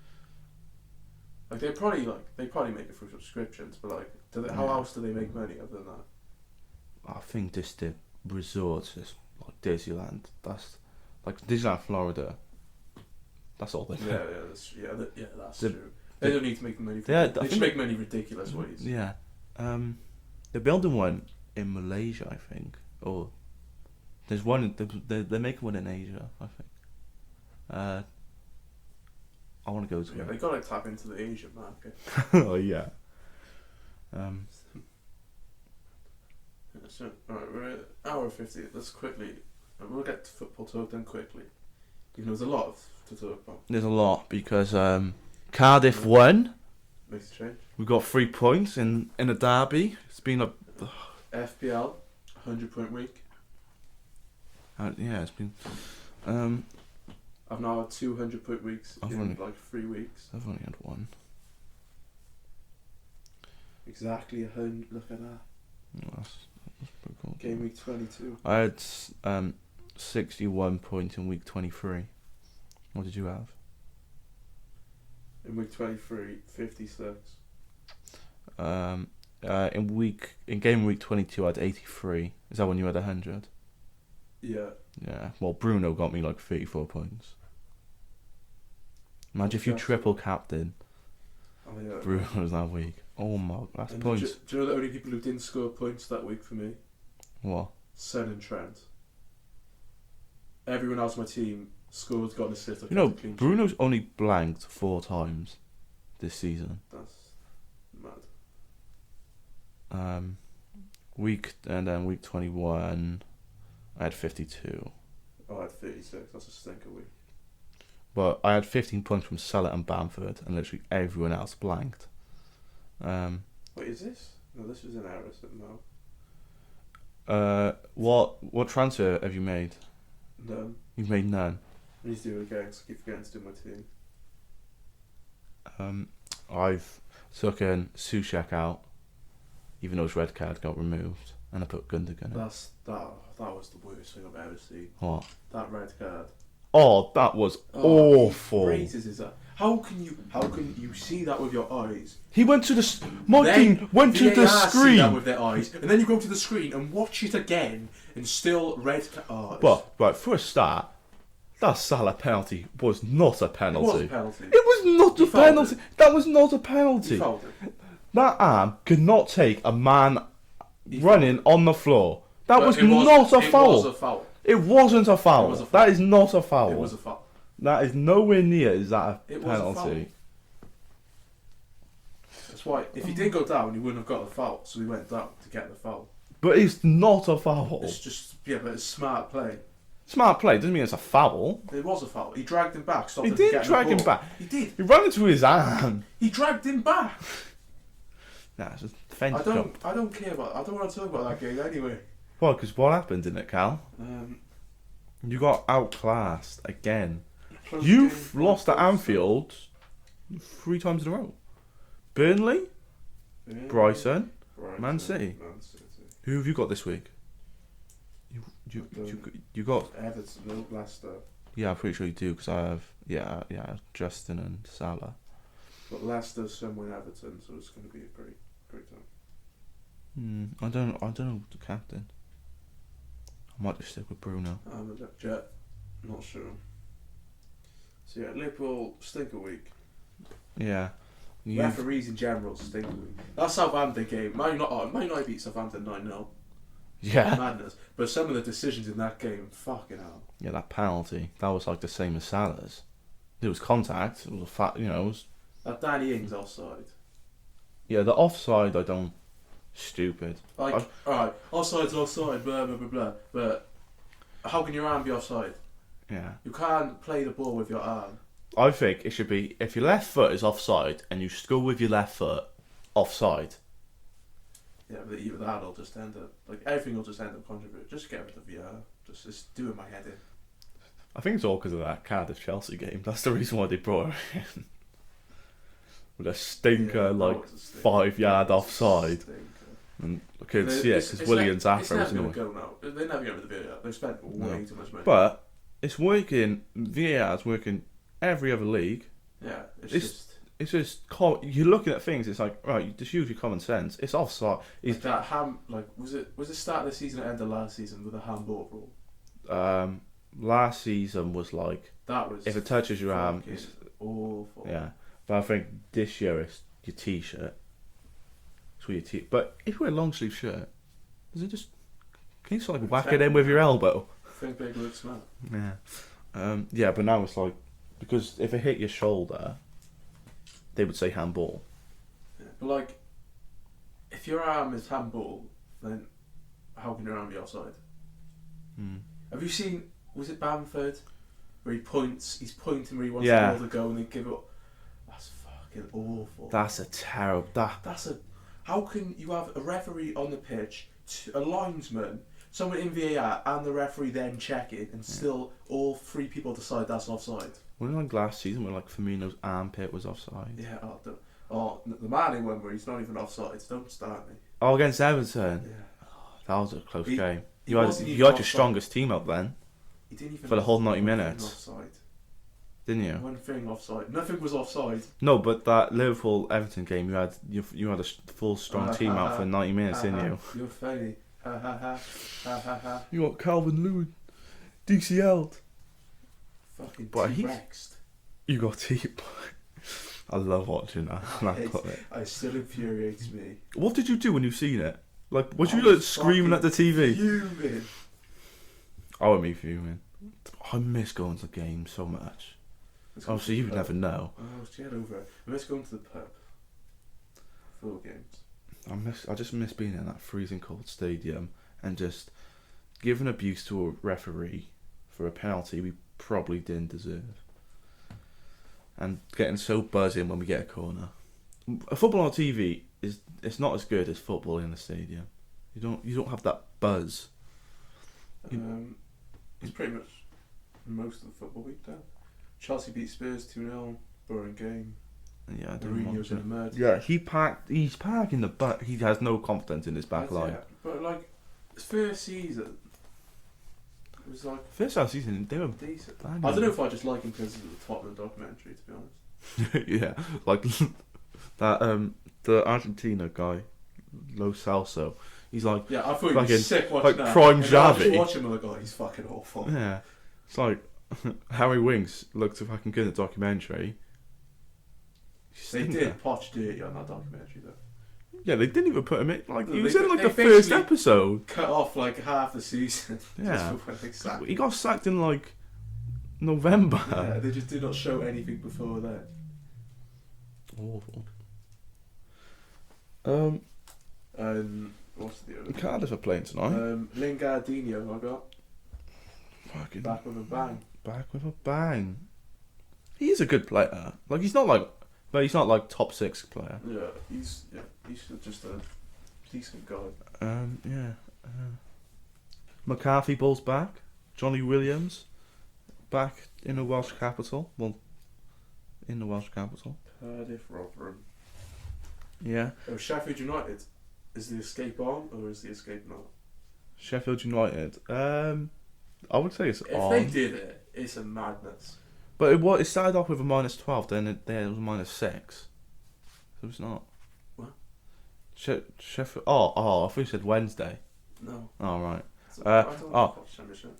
Like they probably make it through subscriptions, but like, how Yeah. else do they make money other than that? I think just the resorts is like Disneyland. That's like Disneyland, Florida. That's all they do. That's The- true. They don't need to make money. Yeah, I They should think make money ridiculous ways. Yeah. They're building one in Malaysia, I think. Or there's one. They're making one in Asia, I think. I want to go to Yeah, it. they gotta tap into the Asian market. Oh yeah. So, alright, we're at hour 50. Let's quickly. We'll get to football talk done quickly. Even though there's a lot to talk about. There's a lot because Cardiff won. Makes a change. We got 3 points in a derby. It's been a FPL, 100-point week. yeah. It's been. I've now had 200-point weeks I've in only- like 3 weeks. I've only had one. Exactly 100. Look at that. That's pretty cool. Game week 22. I had 61 points in week 23. What did you have? In week 23, 56. In game week 22, I had 83. Is that when you had 100? Yeah. Yeah. Well, Bruno got me like 34 points. Imagine if you triple captain Bruno's that week. Oh my, that's and points. Do you know the only people who didn't score points that week for me? What? Son and Trent. Everyone else on my team scored, got an assist. You know, Bruno's only blanked 4 times this season. That's mad. Week 21, I had 52. Oh, I had 36. That's a stinker week. But I had 15 points from Salah and Bamford, and literally everyone else blanked. Wait, is this? No, this was an Harrison, no. What transfer have you made? None. You've made none. I need to do it again because I keep forgetting to do my team. I've taken Sushak out, even though his red card got removed, and I put Gundogan in. That was the worst thing I've ever seen. What? That red card. Oh, that was awful. Is that? How can you see that with your eyes? He went to the Martin went to the screen. See that with their eyes, and then you go to the screen and watch it again, and still red card. Oh, but right, for a start, that Salah penalty was not a penalty. It was a penalty. It was not a penalty. That was not a penalty. He fouled it. That arm could not take a man running on the floor. That was not a foul. It was a foul. It wasn't a foul. It was a foul. That is not a foul. It was a foul. That is nowhere near is that a It penalty. was a foul. That's why if he did go down, he wouldn't have got the foul. So he went down to get the foul. But it's not a foul. It's just but it's smart play. Smart play doesn't mean it's a foul. It was a foul. He dragged him back. Stopped He him from did getting drag the him ball. back. He did. He ran into his arm. He dragged him back. Nah, it's just defense I don't care about. I don't want to talk about that game anyway. Well, because what happened, didn't it, Cal? You got outclassed again. You've lost at Anfield 3 times in a row. Burnley, Brighton, Man City. Who have you got this week? You got Everton, no, Leicester. Yeah, I'm pretty sure you do because I have Justin and Salah. But Leicester, someone Everton, so it's going to be a great time. I don't know the captain. I might just stick with Bruno. I'm a Jet, not sure. So yeah, Liverpool stinker week. Yeah. Referees in general stinker week. That Southampton game, Man United beat Southampton 9-0. Yeah. Madness. But some of the decisions in that game, fucking hell. Yeah, that penalty, that was like the same as Salah's. It was contact. It was it was. That Danny Ings offside. Yeah, the offside, I don't. Stupid. Alright, offside's offside, blah blah blah blah. But how can your arm be offside? Yeah. You can't play the ball with your arm. I think it should be if your left foot is offside and you score with your left foot, offside. Yeah, but even that'll just end up everything will just end up controversial. Just get rid of VR. Just doing my head in. I think it's all because of that Cardiff Chelsea game. That's the reason why they brought her in. With a stinker 5-yard offside. And I couldn't see it because Williams after was annoying. They're never going to the VR. They've spent way too much money. But it's working. VAR's working every other league. Yeah, it's just you're looking at things. It's like right, just use your common sense. It's offside. Was it start of the season or end of last season with a handball rule? Last season was like that was if it touches your arm, it's awful. Yeah, but I think this year it's your t-shirt. It's your t. But if you wear a long sleeve shirt, does it just can you just whack it in with your elbow? Think big looks smart. Yeah, yeah, but now it's like because if it hit your shoulder, they would say handball. Yeah, but if your arm is handball, then how can your arm be offside? Have you seen? Was it Bamford where he points? He's pointing where he wants the ball to go, and they give up. That's fucking awful. That's a terrible. How can you have a referee on the pitch, a linesman, someone in VAR, and the referee then check it, and still all 3 people decide that's offside? Wasn't it last season where Firmino's armpit was offside? Yeah. The man in one where he's not even offside. Don't start me. Oh, against Everton. Yeah. That was a close game. He You had wasn't even your offside. strongest team out then, He didn't even for the whole have 90 one thing minutes. Offside. Didn't you? One thing offside. Nothing was offside. No, but that Liverpool Everton game, you had a full strong team out for 90 minutes, didn't you? You're funny. Ha ha ha. Ha ha ha. You got Calvin Lewin, DCL'd. Fucking But T-Rexed. You got T. I love watching that. It still infuriates me. What did you do when you seen it? Like, was I you was like screaming at the TV? Fuming. I would be fuming. I miss going to games so much. Obviously, you would never know. Oh, get over it. I miss going to the pub. Full games. I just miss being in that freezing cold stadium and just giving abuse to a referee for a penalty we probably didn't deserve. And getting so buzzing when we get a corner. A football on TV it's not as good as football in the stadium. You don't have that buzz. It's pretty much most of the football week now. Chelsea beat Spurs 2-0. Boring game. Yeah, I don't Mourinho's in the mud. Yeah, he's packing the butt. He has no confidence in his back line. Yeah. But like, his first season, it was like First half season, they were decent. banging. I don't know if I just like him because of the Tottenham documentary, to be honest. Yeah, like that the Argentina guy, Lo Celso. He's like, Yeah, I thought he was sick watching like that. prime And then after Xavi. watching him, guy, he's fucking awful. Yeah, it's like Harry Winks looked fucking good in the documentary. They did Poch dirty on that documentary though. Yeah, they didn't even put him in. Like he was in like they the first basically episode. Cut off like half the season. Yeah, just for when they sacked he got sacked in like November. Yeah, they just did not show anything before that. Awful. And what's the other? Cardiff are playing tonight. Lingardinho, I got Fucking back with a bang. back with a bang. He is a good player. Like he's not like top 6 player. Yeah, he's just a decent guy. Yeah. McCarthy ball's back. Johnny Williams back in the Welsh capital. Well, in the Welsh capital. Cardiff, Rotherham. Yeah. Oh, Sheffield United. Is the escape on or is the escape not? Sheffield United. I would say it's if on. If they did it, it's a madness. But it started off with a -12, then it was -6. So it's not. What? Sheffield. Oh, I thought you said Wednesday. No. Oh right. I don't watch Championship.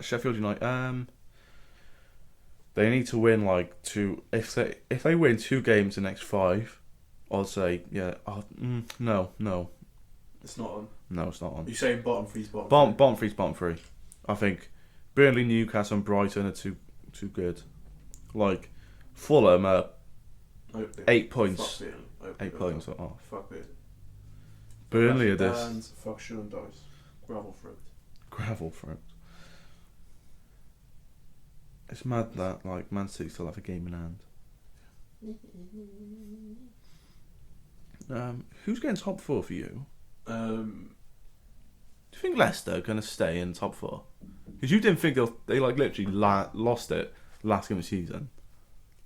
Sheffield United. They need to win like 2. If they win 2 games in the next 5, I'd say yeah. No. It's not on. No, it's not on. You're saying bottom three's bottom. Bottom three. I think Burnley, Newcastle, and Brighton are too good. Like Fulham are 8 points. 8 points off. Fuck it. Burnley are And this fuck Sean Dice. gravel fruit. It's mad that like Man City still have a game in hand. Who's getting top 4 for you? Do you think Leicester are going to stay in top 4? Because you didn't think they like literally lost it last game of the season.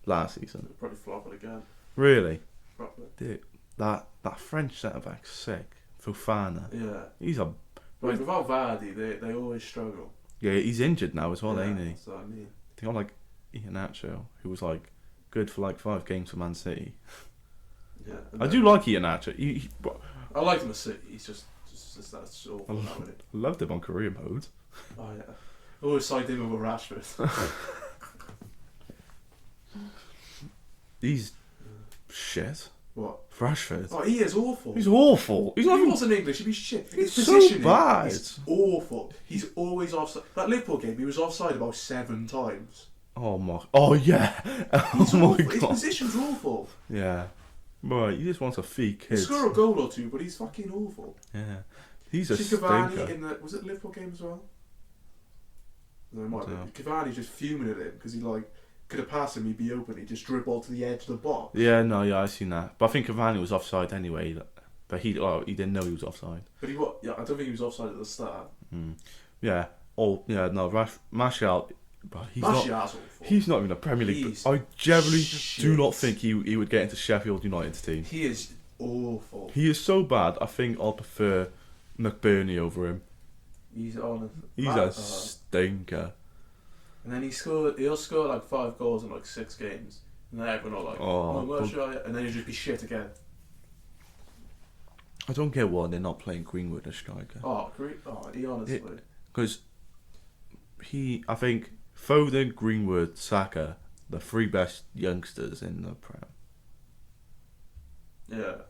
Last season. They'll probably flop it again. Really? Probably. Dude, that French centre back's sick. Fofana. Yeah. He's a. Like without Vardy, they always struggle. Yeah, he's injured now as well, yeah, ain't he? That's what I mean. I think I like Iheanacho, who was like good for like 5 games for Man City. Yeah. I do like Iheanacho. I like him at City. He's just that's all. I loved him on career mode. Oh yeah. I always signed him over Rashford. He's shit. What? Rashford. Oh, he is awful. He's awful. He's If not he even. wasn't English, he'd be shit. He's His so positioning bad. is awful. He's always offside. That Liverpool game, he was offside about 7 times. Oh my. Oh yeah. He's Oh my awful. His god. position's awful. Yeah. Right. He just wants to feed He kids. score a goal or 2, but he's fucking awful. Yeah. He's a Cavani stinker. in the was it Liverpool game as well? No, it might No. be. Cavani just fuming at him because he like could have passed him, he'd be open. He just dribbled to the edge of the box. Yeah. No. Yeah. I've seen that. But I think Cavani was offside anyway. But he didn't know he was offside. But yeah, I don't think he was offside at the start. Yeah. Oh yeah. No. Martial. But Martial's awful. He's not even a Premier League. He's I generally shit. do not think he would get into Sheffield United's team. He is awful. He is so bad. I think I'll prefer McBurney over him. He's honest. He's a stinker. And then he'll score like 5 goals in like 6 games. And then everyone will like, and then he'll just be shit again. I don't get why they're not playing Greenwood as striker. He honestly. Because I think Foden, Greenwood, Saka, the 3 best youngsters in the Prem. Yeah.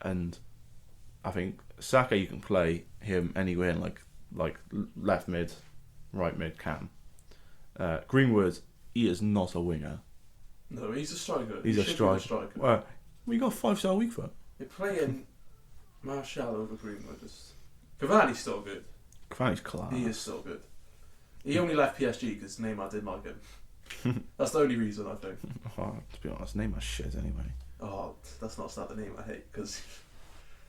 And I think Saka, you can play him anywhere in like left mid, right mid cam. Greenwood, he is not a winger. No, he's a striker. He's a striker. Well, we got 5-star week for it. You're playing Martial over Greenwood. Cavani's still good. Cavani's class. He is still good. He only left PSG because Neymar didn't like him. That's the only reason, I think. To be honest, Neymar's shit anyway. Oh, that's not the name I hate because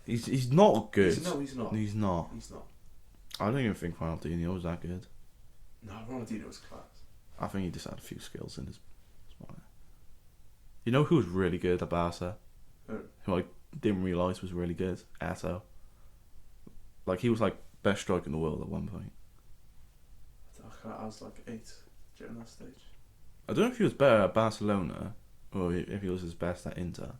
he's not good. He's not. He's not. He's not. I don't even think Ronaldinho was that good. No, Ronaldinho was class. I think he just had a few skills in his spine. You know who was really good at Barca? Who I didn't realise was really good? Eto'o. Like, he was like best striker in the world at one point. I was like 8 during that stage. I don't know if he was better at Barcelona or if he was his best at Inter.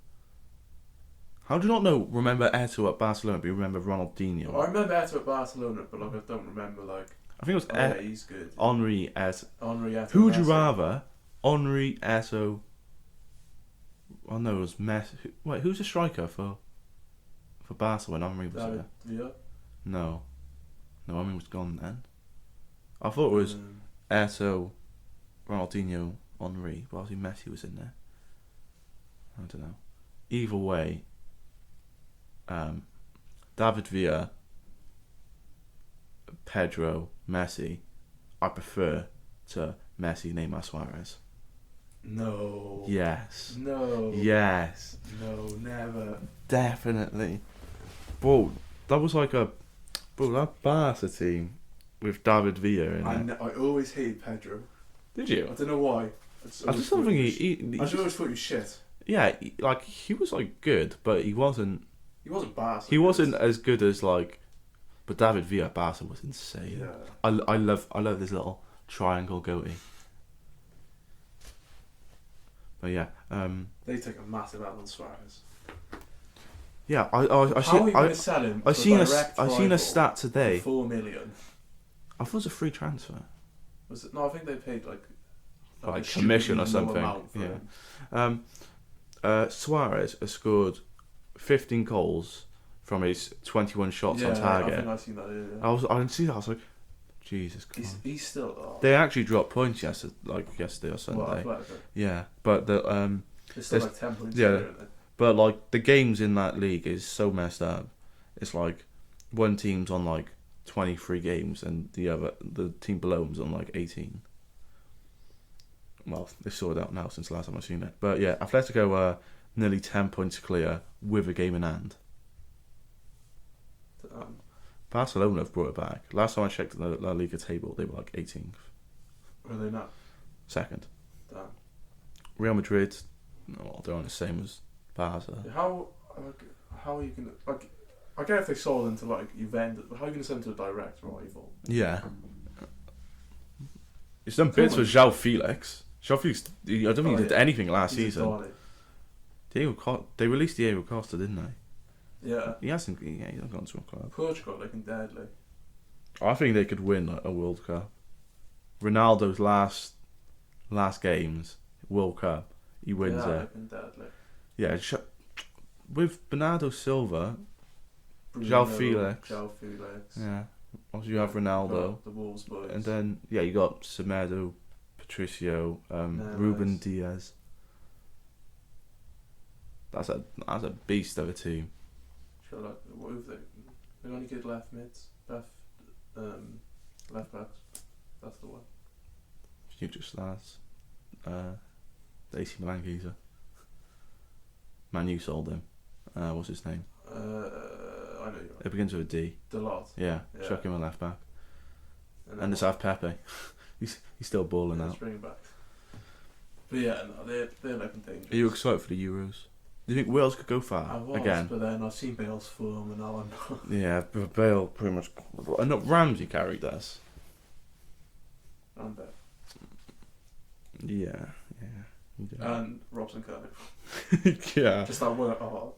How do you not remember Eto'o at Barcelona, but you remember Ronaldinho? I remember Eto'o at Barcelona, but like I don't remember like. I think it was yeah, he's good. Henri Eto'o. Who would you rather? Henri Eto'o. Oh no, it was Messi. Wait, who's the striker for Barca when Henri was there? Villa? No, Henri was gone then. I thought it was Eto'o, Ronaldinho, Henri, but obviously Messi was in there. I don't know. Either way, David Villa, Pedro, Messi, I prefer to Messi, Neymar, Suarez. No. Yes. No. Yes. No, never. Definitely. Bro, that was like that Barca team with David Villa in it. I always hated Pedro. Did you? I don't know why. I just don't think he I just always thought he was shit. Yeah, he was like good, but he wasn't. He wasn't Barca. He wasn't as good as like. But David Villa at Barca was insane. Yeah. I love this little triangle goatee. But yeah, they take a massive L on Suarez. Yeah, How are you going to sell him? I seen a stat today. 4 million. I thought it was a free transfer. Was it? No, I think they paid like a commission or something. Yeah. Suarez has scored 15 goals from his 21 shots on target. I think I've seen that. Yeah. I didn't see that. I was like, Jesus Christ. He's still. Oh. They actually dropped points yesterday or Sunday. Yeah, but it's still like 10 points. Yeah, but like the games in that league is so messed up. It's like one team's on like 23 games and the team below them's on like 18. Well, they've sorted out now since the last time I've seen it. But yeah, Atletico are nearly 10 points clear with a game in hand. Barcelona have brought it back. Last time I checked the La Liga table, they were like 18th. Are they not? Second. Damn. Real Madrid, they're on the same as Barca. How are you going to... Like, I get if they sold into like Juventus, but how are you going to send them to a direct rival? Yeah. He's done bits with João Felix. João Felix, I don't think he did anything last season. They released Diego Costa, didn't they? Yeah. He hasn't gone to a club. Portugal looking deadly. I think they could win a World Cup. Ronaldo's last games, World Cup, he wins it. Looking deadly. Yeah, with Bernardo Silva, João Felix. Yeah. Also you have Ronaldo. The Wolves boys. And then, you got Semedo, Patricio, Ruben Diaz. That's a beast of a team. Like, what have they? They only good left mids, left backs. That's the one. Future stars. The AC Milan geezer. Man U sold him. What's his name? I know you're right. It begins with a D. Delot. Yeah, chuck him a left back. And just have Pepe. he's still balling out. Bring him back. But yeah, no, they're looking dangerous. Are you excited for the Euros? Do you think Wales could go I far was, again? but then I've seen Bale's form and now I'm not. Yeah, but Bale pretty much. No, Ramsey carried us. I'm bet. Yeah. He did. And Robson Curry. Yeah. Just that work. Oh,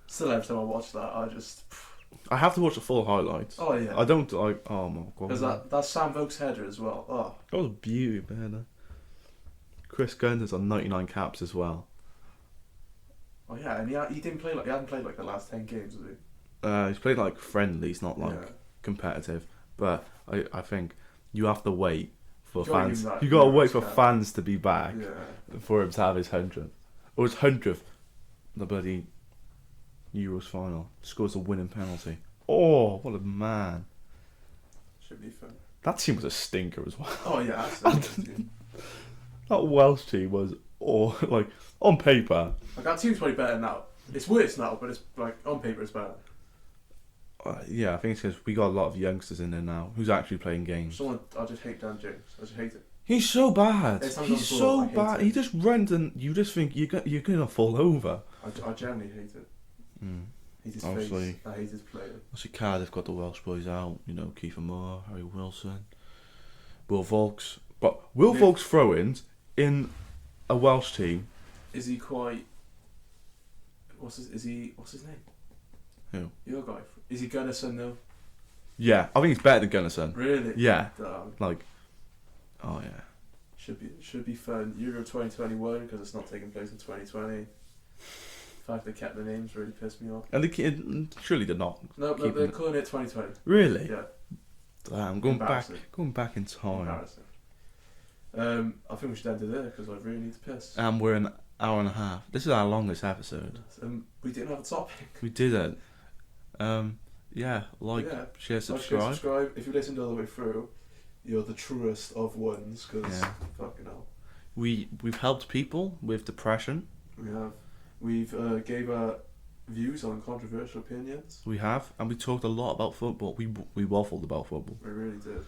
still, every time I watch that, I just. I have to watch the full highlights. Oh yeah. I don't like. Oh my god. Because that's Sam Vokes' header as well. Oh. That was a beauty, man. Chris Gunner's on 99 caps as well. Oh yeah, and he didn't play he hadn't played like the last 10 games, has he? He's played like friendlies, not like competitive. But I think you have to wait for fans. You gotta wait for fans to be back for him to have his 100th. Or his 100th. The bloody Euros final. Scores a winning penalty. Oh, what a man. Should be fun. That team was a stinker as well. Oh yeah, absolutely. That Welsh team was, like, on paper. Like, that team's probably better now. It's worse now, but it's like, on paper it's better. Yeah, I think it's because we got a lot of youngsters in there now who's actually playing games. I just hate Dan James. I just hate it. He's so bad. He's so bad. He just runs and you just think you're gonna fall over. I generally hate it. Hate his Obviously, face. I hate his play. Obviously, Cardiff got the Welsh boys out. You know, Kiefer Moore, Harry Wilson, Will Vaulks. But Will Vaulks throw-ins in a Welsh team. Is he quite? What's his name? Who? Your guy. Is he Gunnarsson though? Yeah, I think he's better than Gunnarsson. Really? Yeah. Damn. Like, oh yeah. Should be fun. Euro 2021 because it's not taking place in 2020. The fact they kept the names really pissed me off. And they surely they're not. No, they're calling it 2020. Really? Yeah. Damn, going back in time. Embarrassing. I think we should end it there because I really need to piss. And we're an hour and a half. This is our longest episode. We didn't have a topic. We didn't. Share, subscribe. If you listened all the way through, you're the truest of ones because fucking hell. We've helped people with depression. We have. We've gave our views on controversial opinions. We have, and we talked a lot about football. We waffled about football. We really did.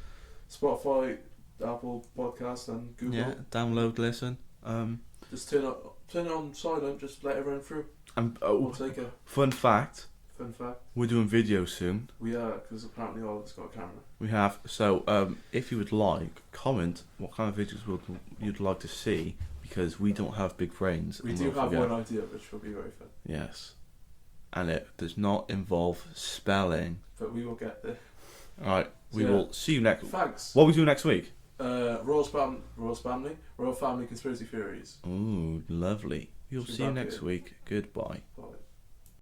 Spotify, Apple Podcast, and Google. Yeah, download, listen. Just turn it on silent. Just let everyone through. And We'll take it. Fun fact. We're doing videos soon. We are, because apparently all of us got a camera. We have. So, if you would like, comment what kind of videos you'd like to see, because we don't have big brains. We do have one idea, which will be very fun. Yes. And it does not involve spelling. But we will get there. Alright, we will see you next... Thanks. What are we doing next week? Royal Family Conspiracy Theories. Ooh, lovely. We'll see you next week. Goodbye. Bye.